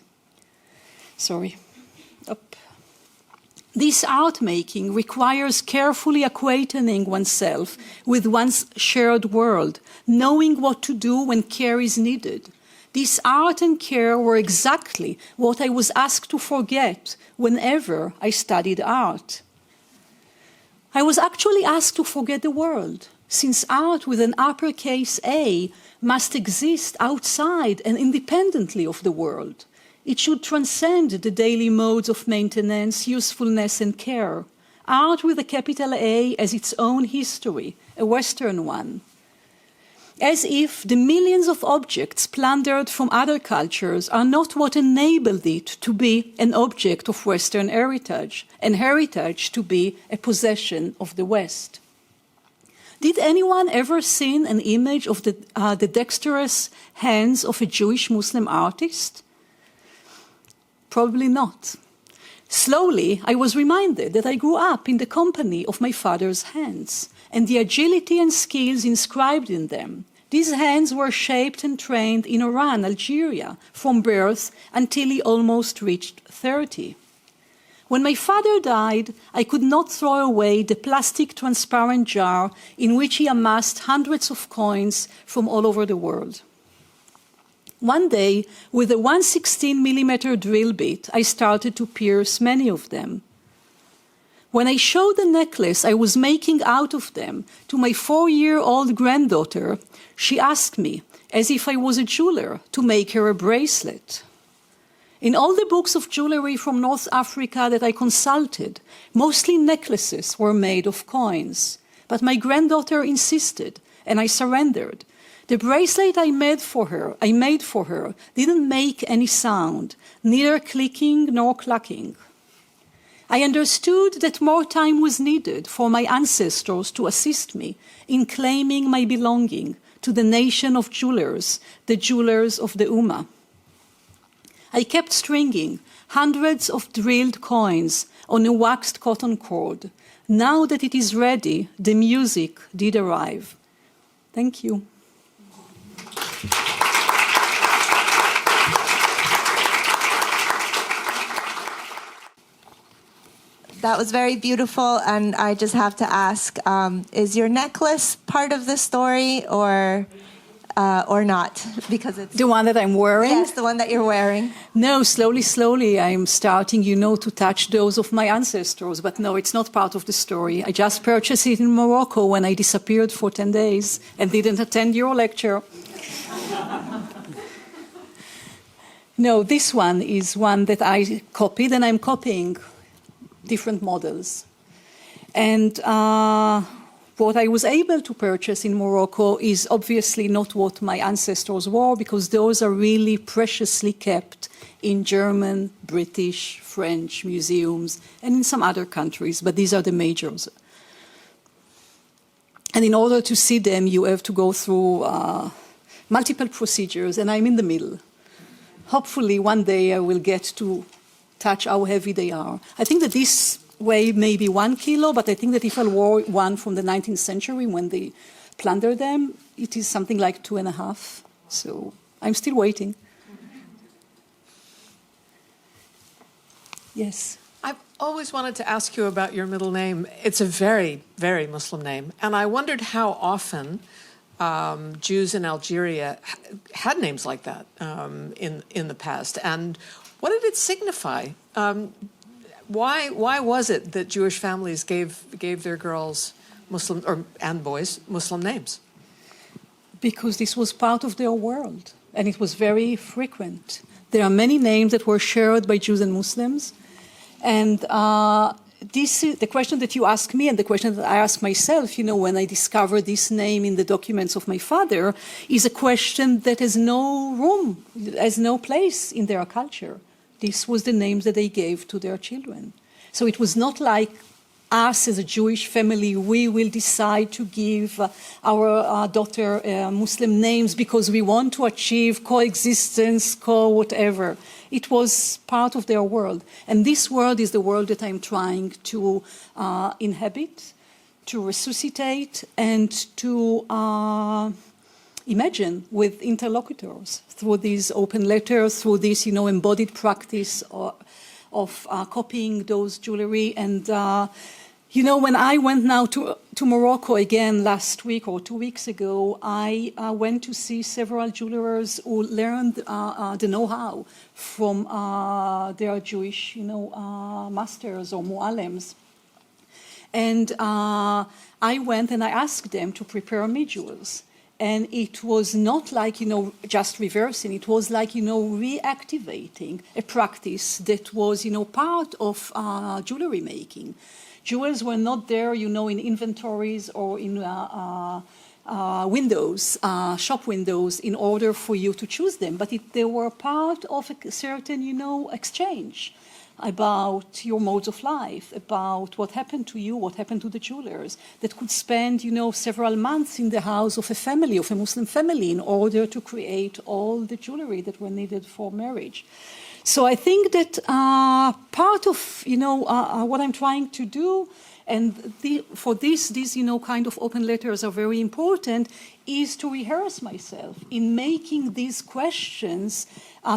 This art-making requires carefully acquainting oneself with one's shared world, knowing what to do when care is needed. This art and care were exactly what I was asked to forget whenever I studied art. I was actually asked to forget the world, since art with an uppercase A must exist outside and independently of the world. It should transcend the daily modes of maintenance, usefulness, and care. Art with a capital A as its own history, a Western one. As if the millions of objects plundered from other cultures are not what enabled it to be an object of Western heritage, and heritage to be a possession of the West. Did anyone ever see an image of the dexterous hands of a Jewish Muslim artist? Probably not. Slowly, I was reminded that I grew up in the company of my father's hands and the agility and skills inscribed in them. These hands were shaped and trained in Oran, Algeria, from birth until he almost reached 30. When my father died, I could not throw away the plastic transparent jar in which he amassed hundreds of coins from all over the world. One day, with a 1/16 millimeter drill bit, I started to pierce many of them. When I showed the necklace I was making out of them to my 4-year-old granddaughter, she asked me, as if I was a jeweler, to make her a bracelet. In all the books of jewelry from North Africa that I consulted, mostly necklaces were made of coins. But my granddaughter insisted, and I surrendered. The bracelet I made for her didn't make any sound, neither clicking nor clucking. I understood that more time was needed for my ancestors to assist me in claiming my belonging to the nation of jewelers, the jewelers of the ummah. I kept stringing hundreds of drilled coins on a waxed cotton cord. Now that it is ready, the music did arrive. Thank you. That was very beautiful, and I just have to ask, is your necklace part of the story or not? Because it's the one that I'm wearing? Yes, the one that you're wearing. No, slowly I'm starting, to touch those of my ancestors. But no, it's not part of the story. I just purchased it in Morocco when I disappeared for 10 days and didn't attend your lecture. No, this one is one that I copied, and I'm copying different models. And what I was able to purchase in Morocco is obviously not what my ancestors wore, because those are really preciously kept in German, British, French museums, and in some other countries, but these are the majors. And in order to see them, you have to go through multiple procedures, and I'm in the middle. Hopefully one day I will get to touch how heavy they are. I think that this weigh maybe 1 kilo, but I think that if I wore one from the 19th century when they plundered them, it is something like 2.5. So I'm still waiting. Yes. I've always wanted to ask you about your middle name. It's a very, very Muslim name. And I wondered how often Jews in Algeria had names like that in the past. And what did it signify? Why was it that Jewish families gave their girls and boys Muslim names? Because this was part of their world, and it was very frequent. There are many names that were shared by Jews and Muslims, and this is the question that you ask me, and the question that I ask myself, when I discovered this name in the documents of my father, is a question that has no room, has no place in their culture. This was the names that they gave to their children. So it was not like us as a Jewish family, we will decide to give our daughter Muslim names because we want to achieve coexistence, whatever. It was part of their world. And this world is the world that I'm trying to inhabit, to resuscitate, and to imagine with interlocutors through these open letters, through this, embodied practice of copying those jewelry. And, when I went now to Morocco again last week or 2 weeks ago, I went to see several jewelers who learned the know-how from their Jewish, masters or mu'allims. And I went and I asked them to prepare me jewels. And it was not like, just reversing. It was like, reactivating a practice that was, part of jewelry making. Jewels were not there, in inventories or in windows, shop windows, in order for you to choose them. But they were part of a certain, exchange about your modes of life, about what happened to you, what happened to the jewelers, that could spend, several months in the house of a family, of a Muslim family, in order to create all the jewelry that were needed for marriage. So I think that part of, what I'm trying to do, and for these, kind of open letters are very important, is to rehearse myself in making these questions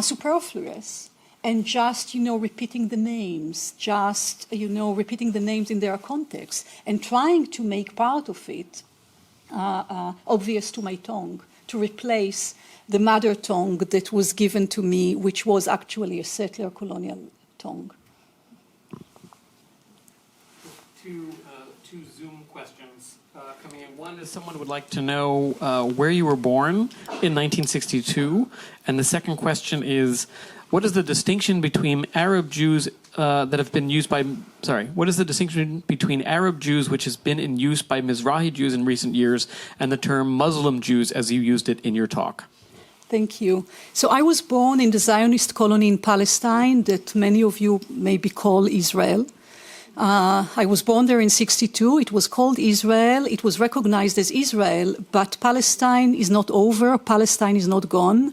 superfluous. And just, repeating the names, repeating the names in their context, and trying to make part of it obvious to my tongue, to replace the mother tongue that was given to me, which was actually a settler colonial tongue. two Zoom questions coming in. One is someone would like to know where you were born in 1962, and the second question is, what is the distinction between Arab Jews that have been used by... Sorry, what is the distinction between Arab Jews, which has been in use by Mizrahi Jews in recent years, and the term Muslim Jews as you used it in your talk? Thank you. So I was born in the Zionist colony in Palestine that many of you maybe call Israel. I was born there in 1962. It was called Israel. It was recognized as Israel, but Palestine is not over. Palestine is not gone.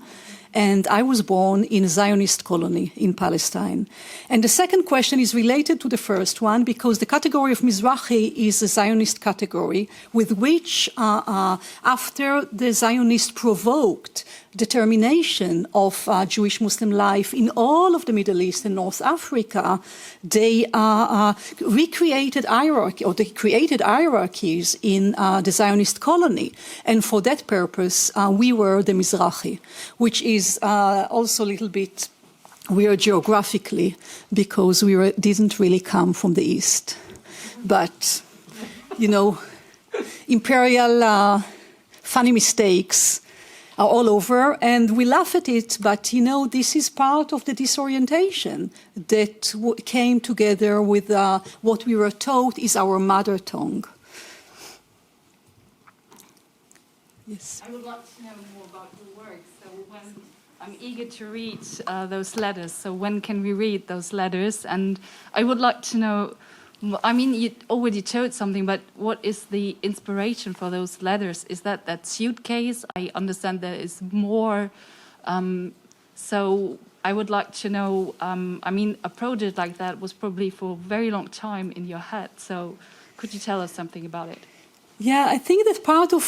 And I was born in a Zionist colony in Palestine. And the second question is related to the first one because the category of Mizrahi is a Zionist category with which, after the Zionists provoked the termination of Jewish Muslim life in all of the Middle East and North Africa, they recreated hierarchy, or they created hierarchies in the Zionist colony. And for that purpose, we were the Mizrahi, which is also a little bit weird geographically because we didn't really come from the East. But, you know, imperial funny mistakes are all over, and we laugh at it, but, you know, this is part of the disorientation that came together with what we were taught is our mother tongue. Yes. I would like to know more about your work. So I'm eager to read those letters. So when can we read those letters? And I would like to know, I mean, you already told something, but what is the inspiration for those letters? Is that suitcase? I understand there is more. So I would like to know, I mean, a project like that was probably for a very long time in your head. So could you tell us something about it? Yeah, I think that part of,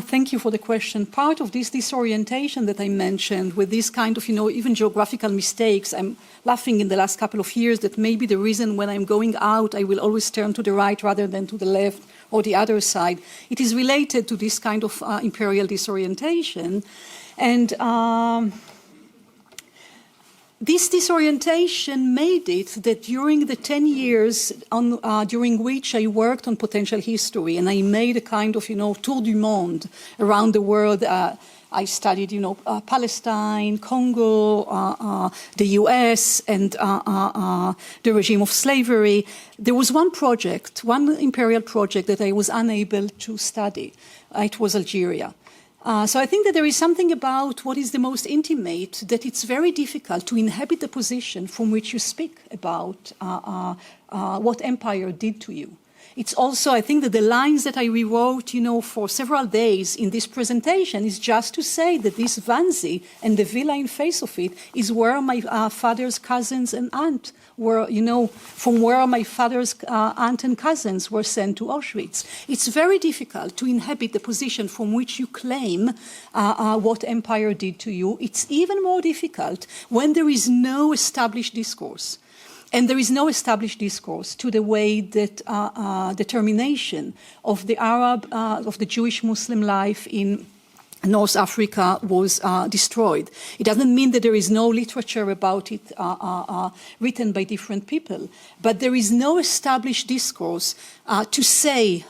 thank you for the question, part of this disorientation that I mentioned with this kind of, you know, even geographical mistakes, I'm laughing in the last couple of years that maybe the reason when I'm going out, I will always turn to the right rather than to the left or the other side. It is related to this kind of imperial disorientation. And this disorientation made it that during the 10 years during which I worked on potential history, and I made a kind of, you know, tour du monde around the world. I studied, you know, Palestine, Congo, the US, and the regime of slavery. There was one project, one imperial project that I was unable to study. It was Algeria. So I think that there is something about what is the most intimate, that it's very difficult to inhabit the position from which you speak about what empire did to you. It's also, I think that the lines that I rewrote, you know, for several days in this presentation is just to say that this Wannsee and the villa in face of it is where my father's cousins and aunt were, you know, from where my father's aunt and cousins were sent to Auschwitz. It's very difficult to inhabit the position from which you claim what empire did to you. It's even more difficult when there is no established discourse. And there is no established discourse to the way that the termination of the of the Jewish Muslim life in North Africa was destroyed. It doesn't mean that there is no literature about it written by different people, but there is no established discourse to say,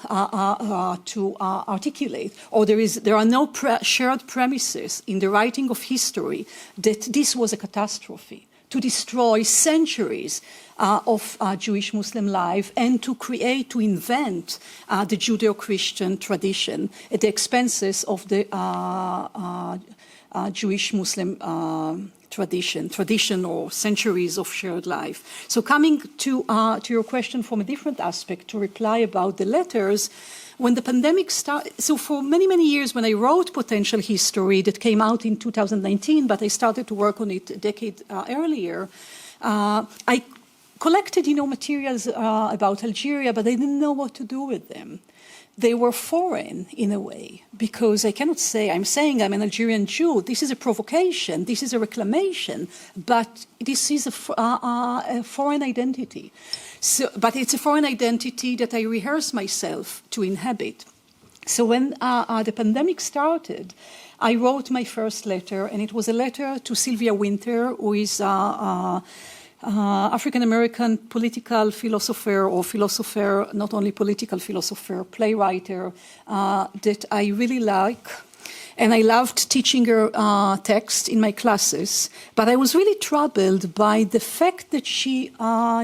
to articulate, or there are no shared premises in the writing of history that this was a catastrophe, to destroy centuries of Jewish Muslim life and to create, to invent the Judeo-Christian tradition at the expenses of the Jewish Muslim tradition or centuries of shared life. So coming to your question from a different aspect, to reply about the letters, when the pandemic started, so for many, many years when I wrote Potential History that came out in 2019, but I started to work on it a decade earlier, I collected, you know, materials about Algeria, but I didn't know what to do with them. They were foreign in a way, because I cannot say, I'm saying I'm an Algerian Jew. This is a provocation, this is a reclamation, but this is a foreign identity. So, but it's a foreign identity that I rehearse myself to inhabit. So when the pandemic started, I wrote my first letter, and it was a letter to Sylvia Winter, who is African-American political philosopher, or philosopher, not only political philosopher, playwriter, that I really like. And I loved teaching her text in my classes. But I was really troubled by the fact that she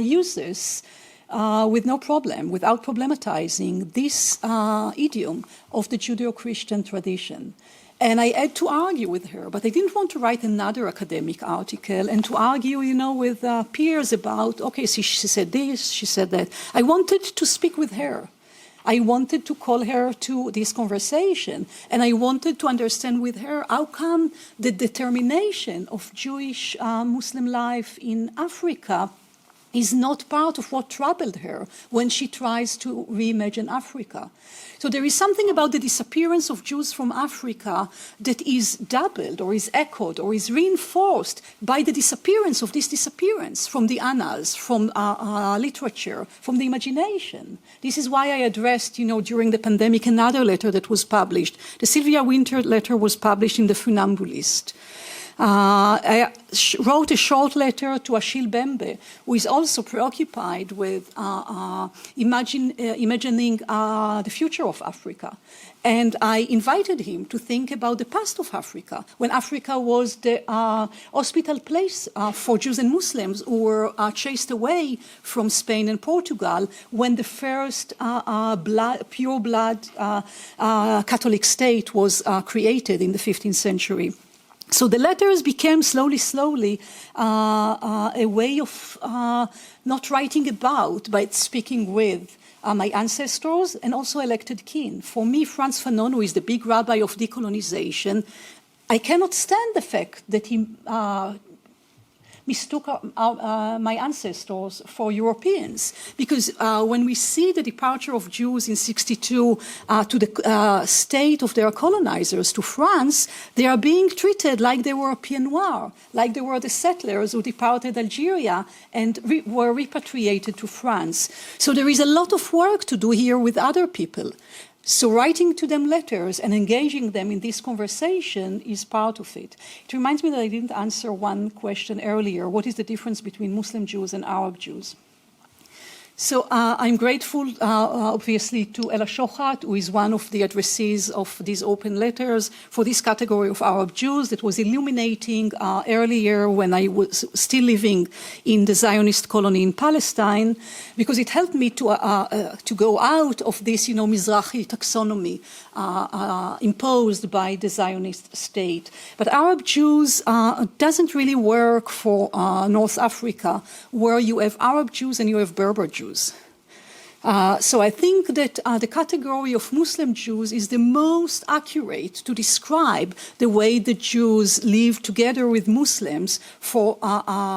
uses, with no problem, without problematizing, this idiom of the Judeo-Christian tradition. And I had to argue with her, but I didn't want to write another academic article and to argue, with peers about, okay, so she said this, she said that. I wanted to speak with her. I wanted to call her to this conversation, and I wanted to understand with her how come the determination of Jewish Muslim life in Africa is not part of what troubled her when she tries to reimagine Africa. So there is something about the disappearance of Jews from Africa that is doubled or is echoed or is reinforced by the disappearance of this disappearance from the annals, from literature, from the imagination. This is why I addressed, during the pandemic, another letter that was published. The Sylvia Wynter letter was published in The Funambulist. I wrote a short letter to Achille Bembe, who is also preoccupied with imagining the future of Africa. And I invited him to think about the past of Africa, when Africa was the hospital place for Jews and Muslims who were chased away from Spain and Portugal, when the first pure blood Catholic state was created in the 15th century. So the letters became slowly a way of not writing about, but speaking with my ancestors and also elected kin. For me, Franz Fanon, who is the big rabbi of decolonization, I cannot stand the fact that he mistook my ancestors for Europeans. Because when we see the departure of Jews in 1962 to the state of their colonizers, to France, they are being treated like they were Pieds Noirs, like they were the settlers who departed Algeria and were repatriated to France. So there is a lot of work to do here with other people. So writing to them letters and engaging them in this conversation is part of it. It reminds me that I didn't answer one question earlier. What is the difference between Muslim Jews and Arab Jews? So I'm grateful, obviously, to Ella Shochat, who is one of the addressees of these open letters for this category of Arab Jews that was illuminating earlier when I was still living in the Zionist colony in Palestine, because it helped me to go out of this, Mizrahi taxonomy imposed by the Zionist state. But Arab Jews doesn't really work for North Africa, where you have Arab Jews and you have Berber Jews. So I think that the category of Muslim Jews is the most accurate to describe the way the Jews lived together with Muslims for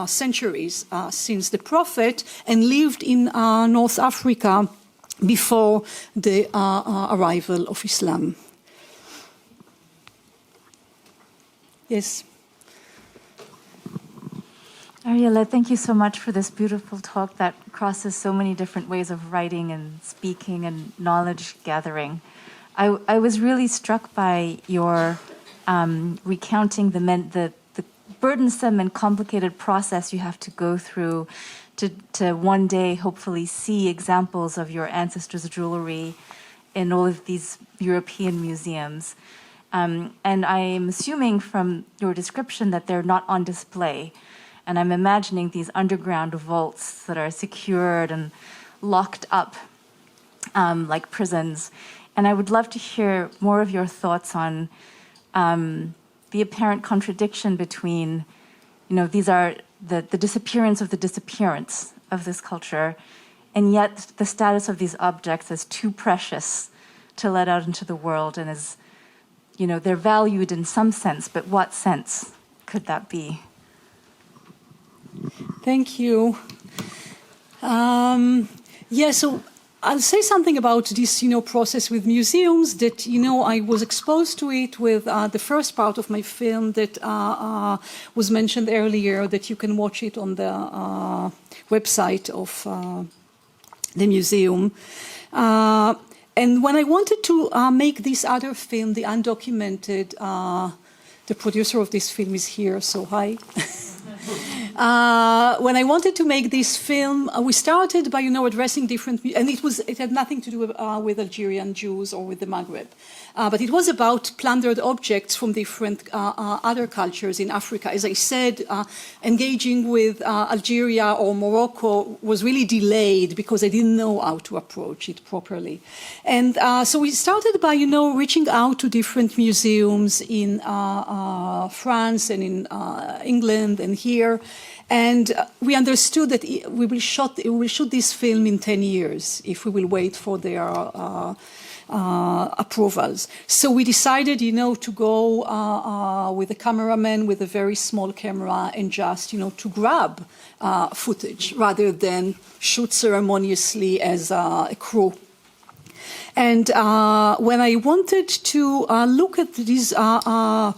centuries since the Prophet, and lived in North Africa before the arrival of Islam. Yes. Ariella, thank you so much for this beautiful talk that crosses so many different ways of writing and speaking and knowledge gathering. I was really struck by your recounting the burdensome and complicated process you have to go through to one day hopefully see examples of your ancestors' jewelry in all of these European museums. And I am assuming from your description that they're not on display. And I'm imagining these underground vaults that are secured and locked up like prisons. And I would love to hear more of your thoughts on the apparent contradiction between, these are the disappearance of the disappearance of this culture, and yet the status of these objects as too precious to let out into the world, and as, they're valued in some sense, but what sense could that be? Thank you. So I'll say something about this, process with museums that, I was exposed to it with the first part of my film that was mentioned earlier, that you can watch it on the website of the museum. And when I wanted to make this other film, the undocumented, the producer of this film is here, so hi. when I wanted to make this film, we started by, addressing different, and it had nothing to do with Algerian Jews or with the Maghreb. But it was about plundered objects from different other cultures in Africa. As I said, engaging with Algeria or Morocco was really delayed because I didn't know how to approach it properly. And so we started by, reaching out to different museums in France and in England and here. And we understood that we will shoot this film in 10 years if we will wait for their approvals. So we decided, to go with a cameraman with a very small camera and just, to grab footage rather than shoot ceremoniously as a crew. And when I wanted to look at these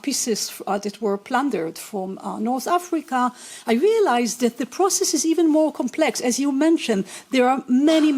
pieces that were plundered from North Africa, I realized that the process is even more complex. As you mentioned, there are many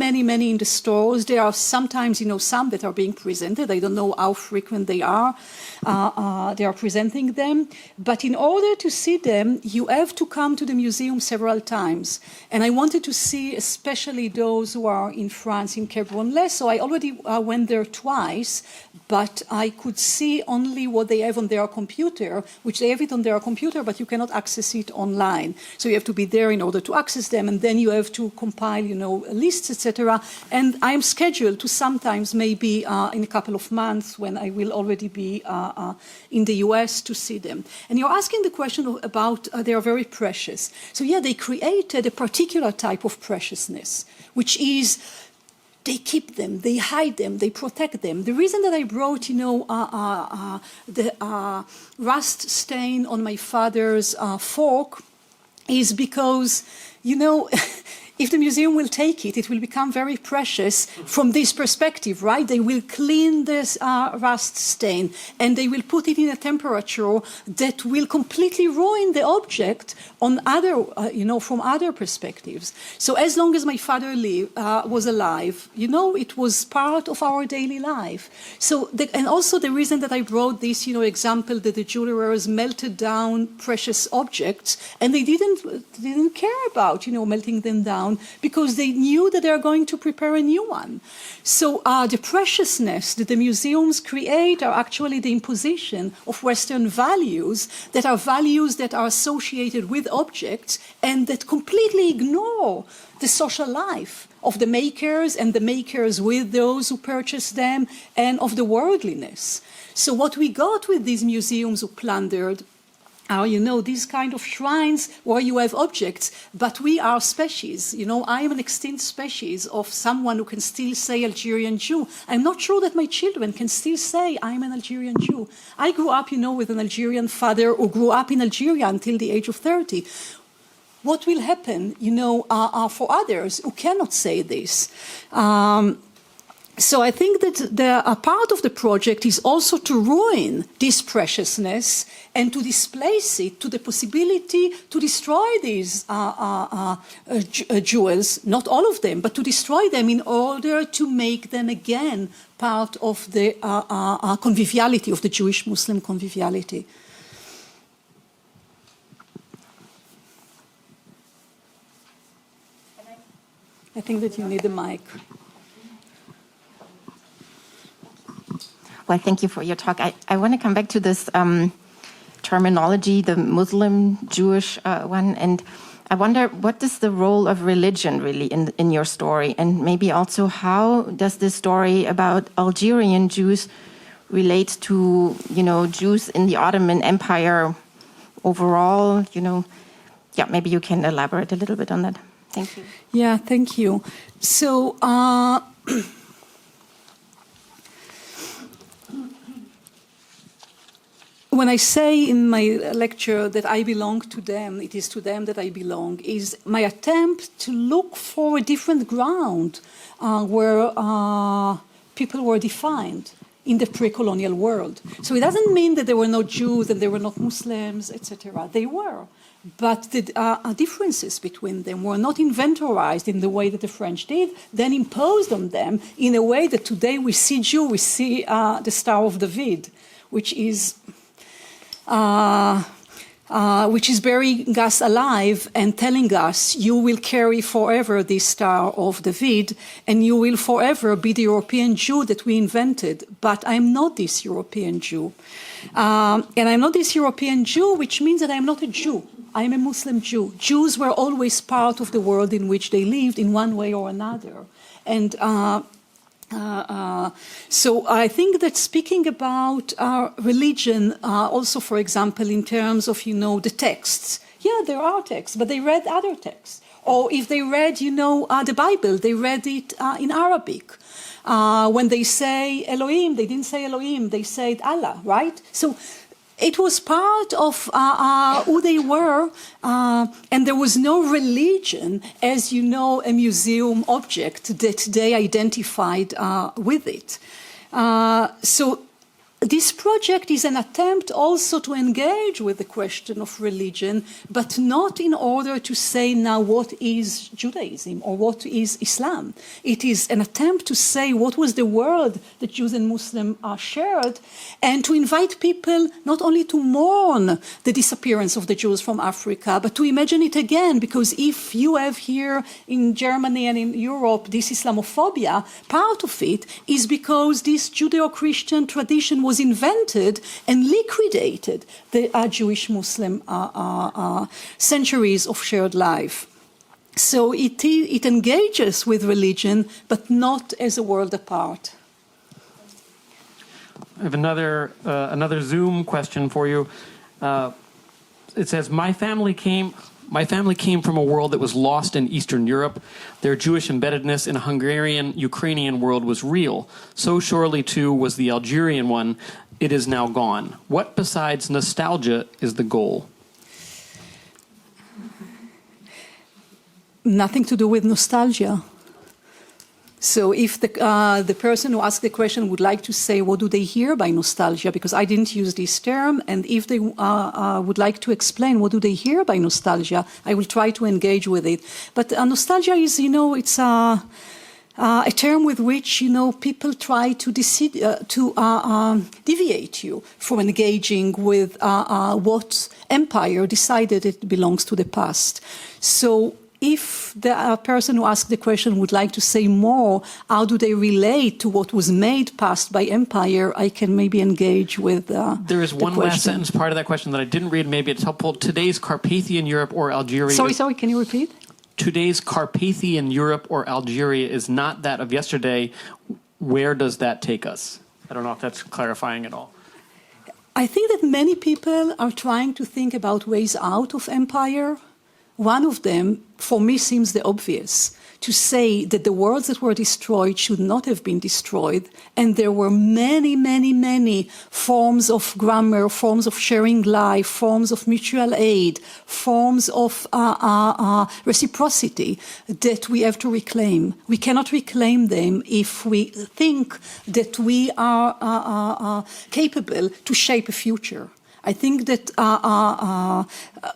in the stores. There are sometimes, some that are being presented. I don't know how frequent they are. They are presenting them. But in order to see them, you have to come to the museum several times. And I wanted to see especially those who are in France, in Quai-Branly. So I already went there twice, but I could see only what they have on their computer, which they have it on their computer, but you cannot access it online. So you have to be there in order to access them, and then you have to compile, lists, etc. And I'm scheduled to sometimes, maybe in a couple of months, when I will already be in the US to see them. And you're asking the question about they are very precious. So yeah, they created a particular type of preciousness, which is they keep them, they hide them, they protect them. The reason that I brought, the rust stain on my father's fork is because, if the museum will take it, it will become very precious from this perspective, right? They will clean this rust stain and they will put it in a temperature that will completely ruin the object on other, from other perspectives. So as long as my father was alive, it was part of our daily life. So, and also the reason that I brought this, example that the jewelers melted down precious objects and they didn't care about, melting them down, because they knew that they are going to prepare a new one. So the preciousness that the museums create are actually the imposition of Western values that are associated with objects and that completely ignore the social life of the makers and the makers with those who purchase them and of the worldliness. So what we got with these museums who plundered are, these kind of shrines where you have objects, but we are species. I am an extinct species of someone who can still say Algerian Jew. I'm not sure that my children can still say I'm an Algerian Jew. I grew up, with an Algerian father who grew up in Algeria until the age of 30. What will happen, for others who cannot say this? So I think that a part of the project is also to ruin this preciousness and to displace it to the possibility to destroy these jewels, not all of them, but to destroy them in order to make them again part of the conviviality, of the Jewish-Muslim conviviality. I think that you need a mic. Well, thank you for your talk. I want to come back to this terminology, the Muslim, Jewish one, and I wonder what is the role of religion really in your story, and maybe also how does this story about Algerian Jews relate to, Jews in the Ottoman Empire overall, Yeah, maybe you can elaborate a little bit on that. Thank you. Yeah, thank you. So, when I say in my lecture that I belong to them, it is to them that I belong, is my attempt to look for a different ground where people were defined in the pre-colonial world. So it doesn't mean that there were no Jews and there were not Muslims, etc. They were. But the differences between them were not inventorized in the way that the French did, then imposed on them in a way that today we see Jew, we see the Star of David, which is which is burying us alive and telling us, you will carry forever this Star of David, and you will forever be the European Jew that we invented. But I'm not this European Jew. And I'm not this European Jew, which means that I'm not a Jew. I'm a Muslim Jew. Jews were always part of the world in which they lived in one way or another. And so I think that speaking about religion, also, for example, in terms of, the texts, yeah, there are texts, but they read other texts. Or if they read, the Bible, they read it in Arabic. When they say Elohim, they didn't say Elohim, they said Allah, right? So it was part of who they were, and there was no religion as, a museum object that they identified with it. So this project is an attempt also to engage with the question of religion, but not in order to say now what is Judaism or what is Islam. It is an attempt to say what was the world that Jews and Muslims shared, and to invite people not only to mourn the disappearance of the Jews from Africa, but to imagine it again, because if you have here in Germany and in Europe this Islamophobia, part of it is because this Judeo-Christian tradition was invented and liquidated the Jewish-Muslim centuries of shared life. So it engages with religion, but not as a world apart. I have another Zoom question for you. It says, my family came from a world that was lost in Eastern Europe. Their Jewish embeddedness in a Hungarian-Ukrainian world was real. So surely, too, was the Algerian one. It is now gone. What besides nostalgia is the goal? Nothing to do with nostalgia. So if the person who asked the question would like to say, what do they hear by nostalgia? Because I didn't use this term. And if they would like to explain what do they hear by nostalgia, I will try to engage with it. But nostalgia is, it's a term with which, people try to deviate you from engaging with what empire decided it belongs to the past. So if the person who asked the question would like to say more, how do they relate to what was made past by empire, I can maybe engage with There is one last sentence part of that question that I didn't read. Maybe it's helpful. Today's Carpathian Europe or Algeria... Sorry, can you repeat? Today's Carpathian Europe or Algeria is not that of yesterday. Where does that take us? I don't know if that's clarifying at all. I think that many people are trying to think about ways out of empire. One of them, for me, seems the obvious, to say that the worlds that were destroyed should not have been destroyed, and there were many, many, many forms of grammar, forms of sharing life, forms of mutual aid, forms of reciprocity that we have to reclaim. We cannot reclaim them if we think that we are capable to shape a future. I think that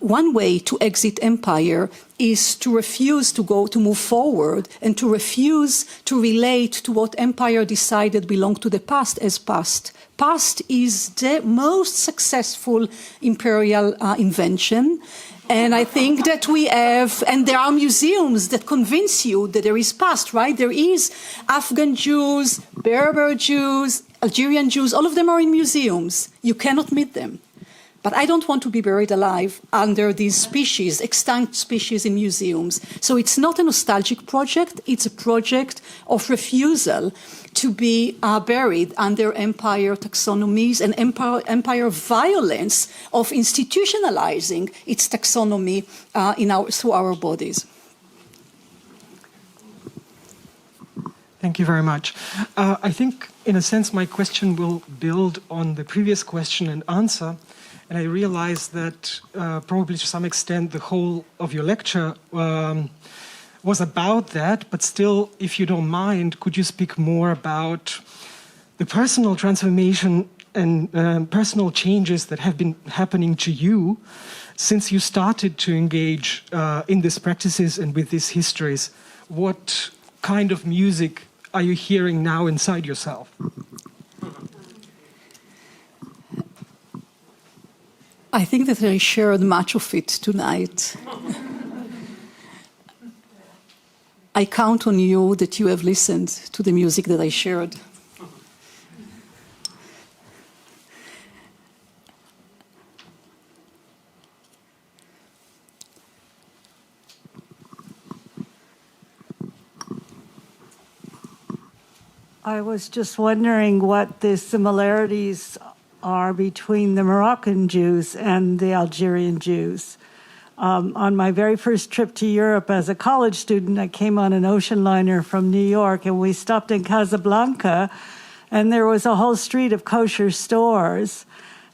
one way to exit empire is to refuse to move forward and to refuse to relate to what empire decided belonged to the past as past. Past is the most successful imperial invention. And I think that we have, and there are museums that convince you that there is past, right? There is Afghan Jews, Berber Jews, Algerian Jews, all of them are in museums. You cannot meet them. But I don't want to be buried alive under these species, extinct species in museums. So it's not a nostalgic project, it's a project of refusal to be buried under empire taxonomies and empire violence of institutionalizing its taxonomy through our bodies. Thank you very much. I think, in a sense, my question will build on the previous question and answer. And I realize that probably to some extent the whole of your lecture was about that, but still, if you don't mind, could you speak more about the personal transformation and personal changes that have been happening to you since you started to engage in these practices and with these histories? What kind of music are you hearing now inside yourself? I think that I shared much of it tonight. I count on you that you have listened to the music that I shared. I was just wondering what the similarities are between the Moroccan Jews and the Algerian Jews. On my very first trip to Europe as a college student, I came on an ocean liner from New York, and we stopped in Casablanca, and there was a whole street of kosher stores.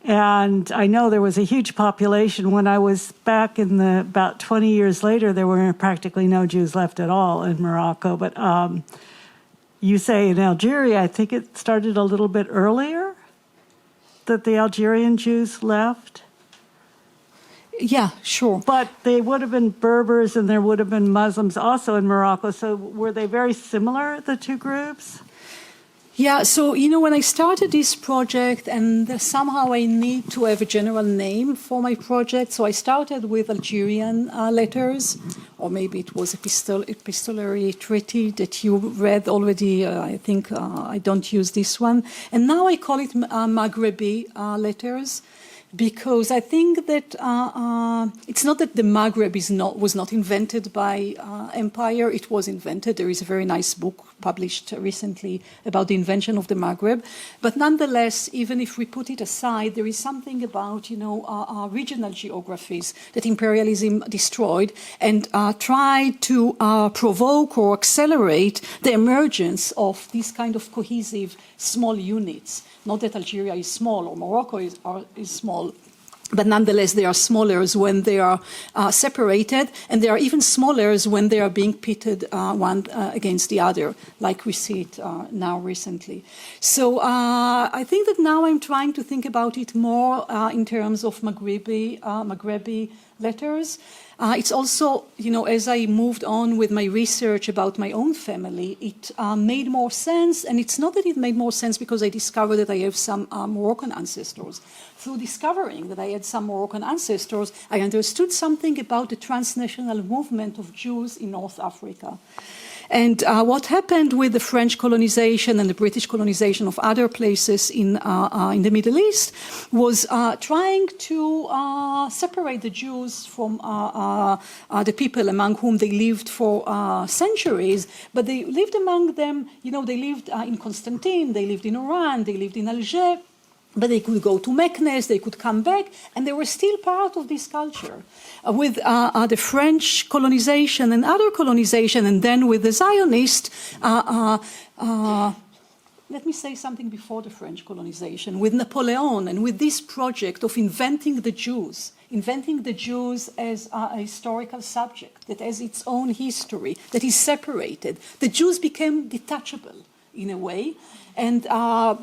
And I know there was a huge population. When I was back in about 20 years later, there were practically no Jews left at all in Morocco. But you say in Algeria, I think it started a little bit earlier that the Algerian Jews left. Yeah, sure. But they would have been Berbers and there would have been Muslims also in Morocco. So were they very similar, the two groups? Yeah, so, when I started this project, and somehow I need to have a general name for my project, so I started with Algerian letters, or maybe it was epistolary treaty that you read already. I think I don't use this one. And now I call it Maghrebi letters, because I think that it's not that the Maghreb was not invented by empire. It was invented. There is a very nice book published recently about the invention of the Maghreb. But nonetheless, even if we put it aside, there is something about, regional geographies that imperialism destroyed and tried to provoke or accelerate the emergence of these kind of cohesive small units. Not that Algeria is small or Morocco is small, but nonetheless they are smaller when they are separated, and they are even smaller when they are being pitted one against the other, like we see it now recently. So I think that now I'm trying to think about it more in terms of Maghrebi letters. It's also, as I moved on with my research about my own family, it made more sense. And it's not that it made more sense because I discovered that I have some Moroccan ancestors. Through discovering that I had some Moroccan ancestors, I understood something about the transnational movement of Jews in North Africa. And what happened with the French colonization and the British colonization of other places in the Middle East was trying to separate the Jews from the people among whom they lived for centuries. But they lived among them, they lived in Constantine, they lived in Oran, they lived in Algiers. But they could go to Meknes, they could come back, and they were still part of this culture. With the French colonization and other colonization, and then with the Zionist, let me say something before the French colonization, with Napoleon and with this project of inventing the Jews as a historical subject that has its own history, that is separated. The Jews became detachable in a way, and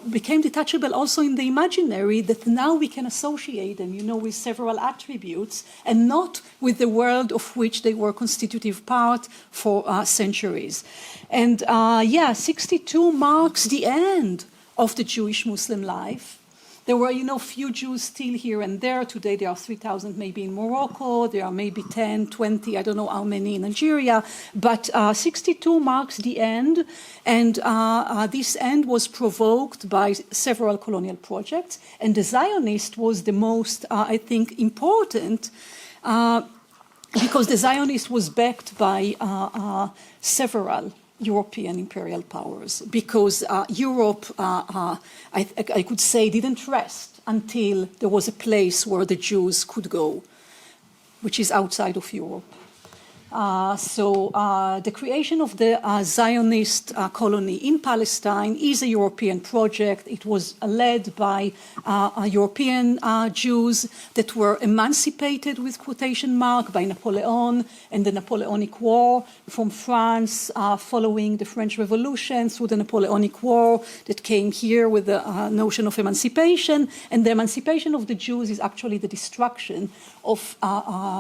became detachable also in the imaginary, that now we can associate them, with several attributes, and not with the world of which they were constitutive part for centuries. And 62 marks the end of the Jewish-Muslim life. There were, few Jews still here and there. Today there are 3,000 maybe in Morocco. There are maybe 10, 20, I don't know how many in Algeria. But 62 marks the end. And this end was provoked by several colonial projects. And the Zionist was the most, I think, important because the Zionist was backed by several European imperial powers, because Europe, I could say, didn't rest until there was a place where the Jews could go, which is outside of Europe. So the creation of the Zionist colony in Palestine is a European project. It was led by European Jews that were emancipated, with quotation mark, by Napoleon and the Napoleonic War from France, following the French Revolution through the Napoleonic War that came here with the notion of emancipation. And the emancipation of the Jews is actually the destruction of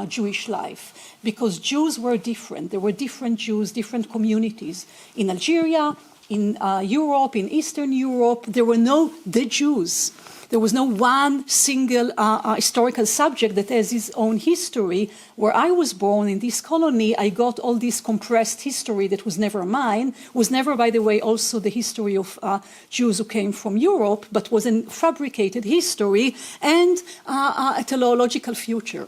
Jewish life, because Jews were different. There were different Jews, different communities in Algeria, in Europe, in Eastern Europe. There were no the Jews. There was no one single historical subject that has its own history. Where I was born in this colony, I got all this compressed history that was never mine, was never, by the way, also the history of Jews who came from Europe, but was a fabricated history and a teleological future,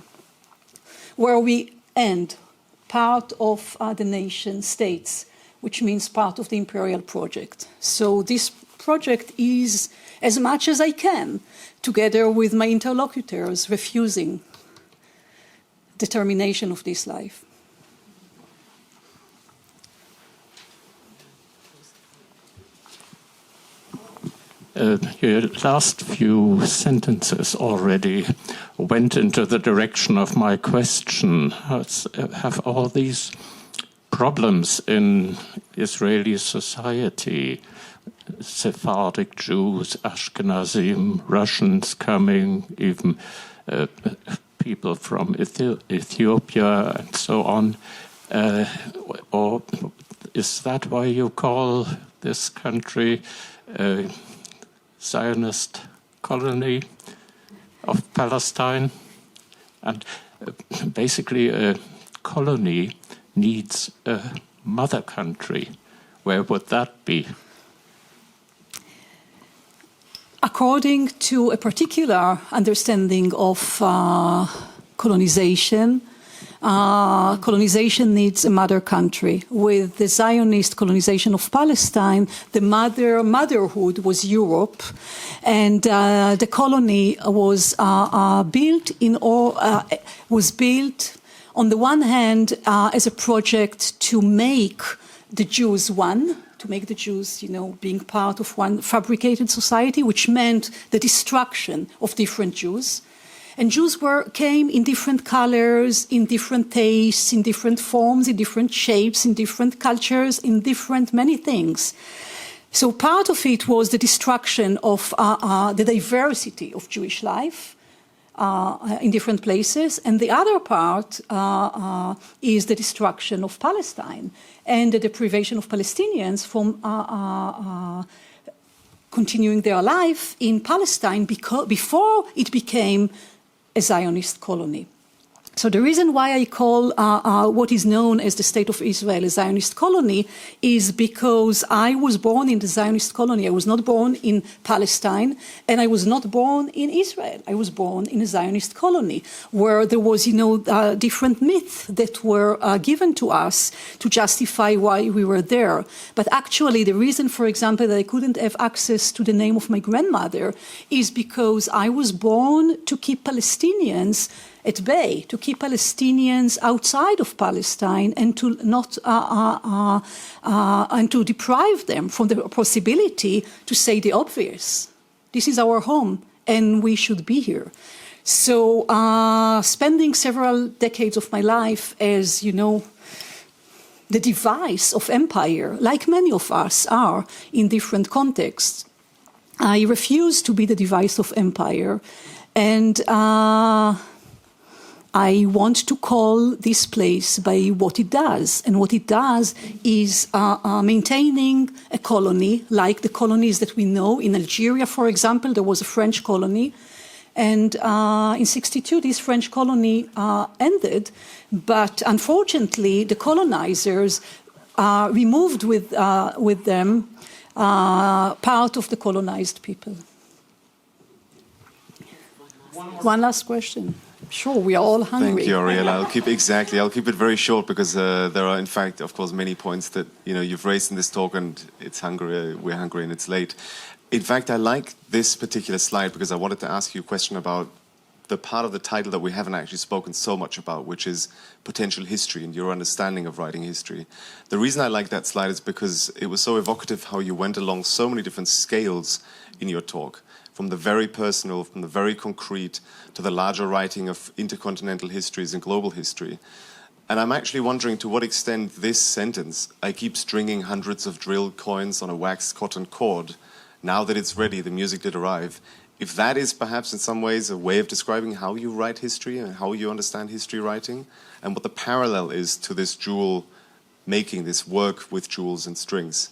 where we end part of the nation states, which means part of the imperial project. So this project is, as much as I can, together with my interlocutors, refusing the termination of this life. Your last few sentences already went into the direction of my question. Have all these problems in Israeli society, Sephardic Jews, Ashkenazim, Russians coming, even people from Ethiopia and so on, or is that why you call this country Zionist colony of Palestine? And basically a colony needs a mother country. Where would that be? According to a particular understanding of colonization, colonization needs a mother country. With the Zionist colonization of Palestine, the motherhood was Europe, and the colony was built on the one hand as a project to make the Jews one, to make the Jews, being part of one fabricated society, which meant the destruction of different Jews. And Jews came in different colors, in different tastes, in different forms, in different shapes, in different cultures, in different many things. So part of it was the destruction of the diversity of Jewish life in different places. And the other part is the destruction of Palestine and the deprivation of Palestinians from continuing their life in Palestine before it became a Zionist colony. So the reason why I call what is known as the State of Israel a Zionist colony is because I was born in the Zionist colony. I was not born in Palestine, and I was not born in Israel. I was born in a Zionist colony where there was, different myths that were given to us to justify why we were there. But actually, the reason, for example, that I couldn't have access to the name of my grandmother is because I was born to keep Palestinians at bay, to keep Palestinians outside of Palestine and to not and to deprive them from the possibility to say the obvious. This is our home, and we should be here. So, spending several decades of my life as the device of empire, like many of us are in different contexts, I refuse to be the device of empire, and I want to call this place by what it does. And what it does is maintaining a colony, like the colonies that we know. In Algeria, for example, there was a French colony. And in 1962, this French colony ended. But unfortunately, the colonizers removed with them part of the colonized people. One last question. Sure, we are all hungry. Thank you, Ariella. I'll keep it very short because there are, in fact, of course, many points that you've raised in this talk, and it's hungry. We're hungry, and it's late. In fact, I like this particular slide because I wanted to ask you a question about the part of the title that we haven't actually spoken so much about, which is potential history and your understanding of writing history. The reason I like that slide is because it was so evocative how you went along so many different scales in your talk. From the very personal, from the very concrete, to the larger writing of intercontinental histories and global history. And I'm actually wondering to what extent this sentence, I keep stringing hundreds of drill coins on a waxed cotton cord, now that it's ready, the music did arrive, if that is perhaps in some ways a way of describing how you write history and how you understand history writing, and what the parallel is to this jewel making, this work with jewels and strings.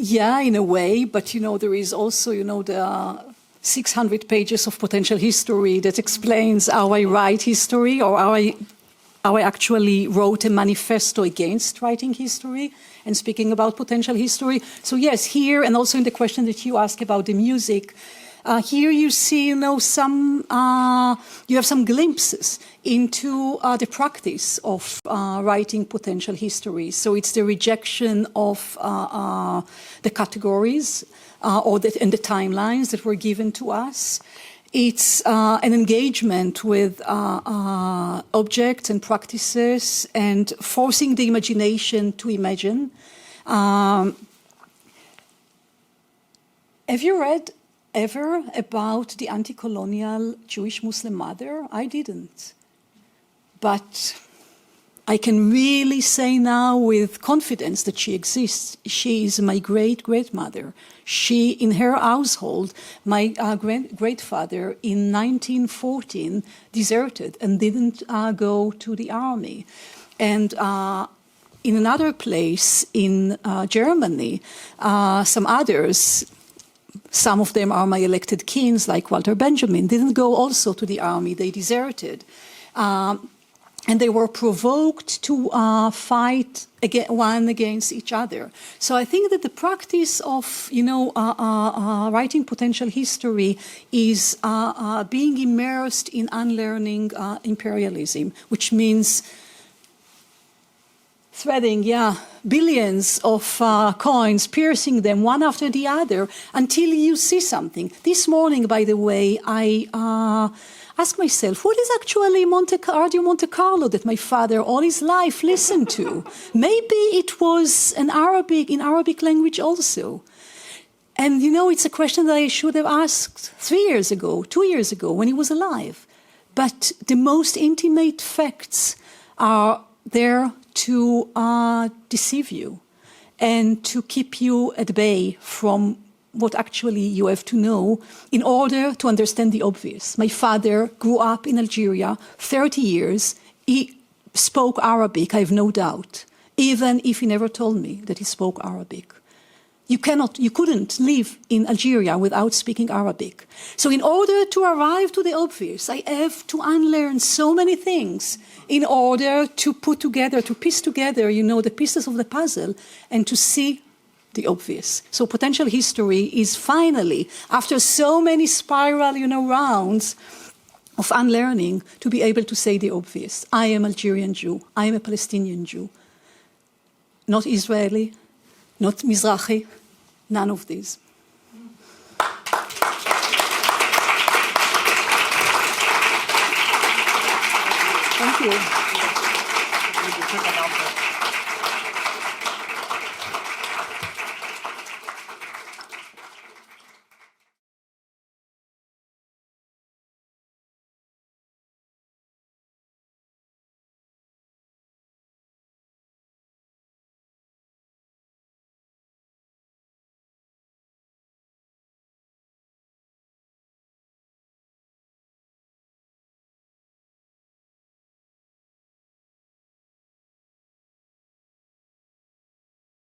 Yeah, in a way, but there is also, the 600 pages of potential history that explains how I write history, or how I actually wrote a manifesto against writing history and speaking about potential history. So yes, here, and also in the question that you asked about the music, here you see, you have some glimpses into the practice of writing potential history. So it's the rejection of the categories and the timelines that were given to us. It's an engagement with objects and practices and forcing the imagination to imagine. Have you read ever about the anti-colonial Jewish Muslim mother? I didn't. But I can really say now with confidence that she exists. She is my great-grandmother. She, in her household, my great-grandfather in 1914 deserted and didn't go to the army. And in another place in Germany, some others, some of them are my elected kings, like Walter Benjamin, didn't go also to the army. They deserted. And they were provoked to fight one against each other. So I think that the practice of, writing potential history is being immersed in unlearning imperialism, which means threading, billions of coins, piercing them one after the other until you see something. This morning, by the way, I ask myself, what is actually Radio Monte Carlo that my father all his life listened to? Maybe it was in Arabic language also. And it's a question that I should have asked 3 years ago, 2 years ago, when he was alive. But the most intimate facts are there to deceive you and to keep you at bay from what actually you have to know in order to understand the obvious. My father grew up in Algeria, 30 years. He spoke Arabic, I have no doubt, even if he never told me that he spoke Arabic. You couldn't live in Algeria without speaking Arabic. So in order to arrive to the obvious, I have to unlearn so many things in order to piece together, the pieces of the puzzle and to see the obvious. So potential history is finally, after so many spiral, rounds of unlearning, to be able to say the obvious. I am Algerian Jew. I am a Palestinian Jew. Not Israeli, not Mizrahi, none of these. Thank you.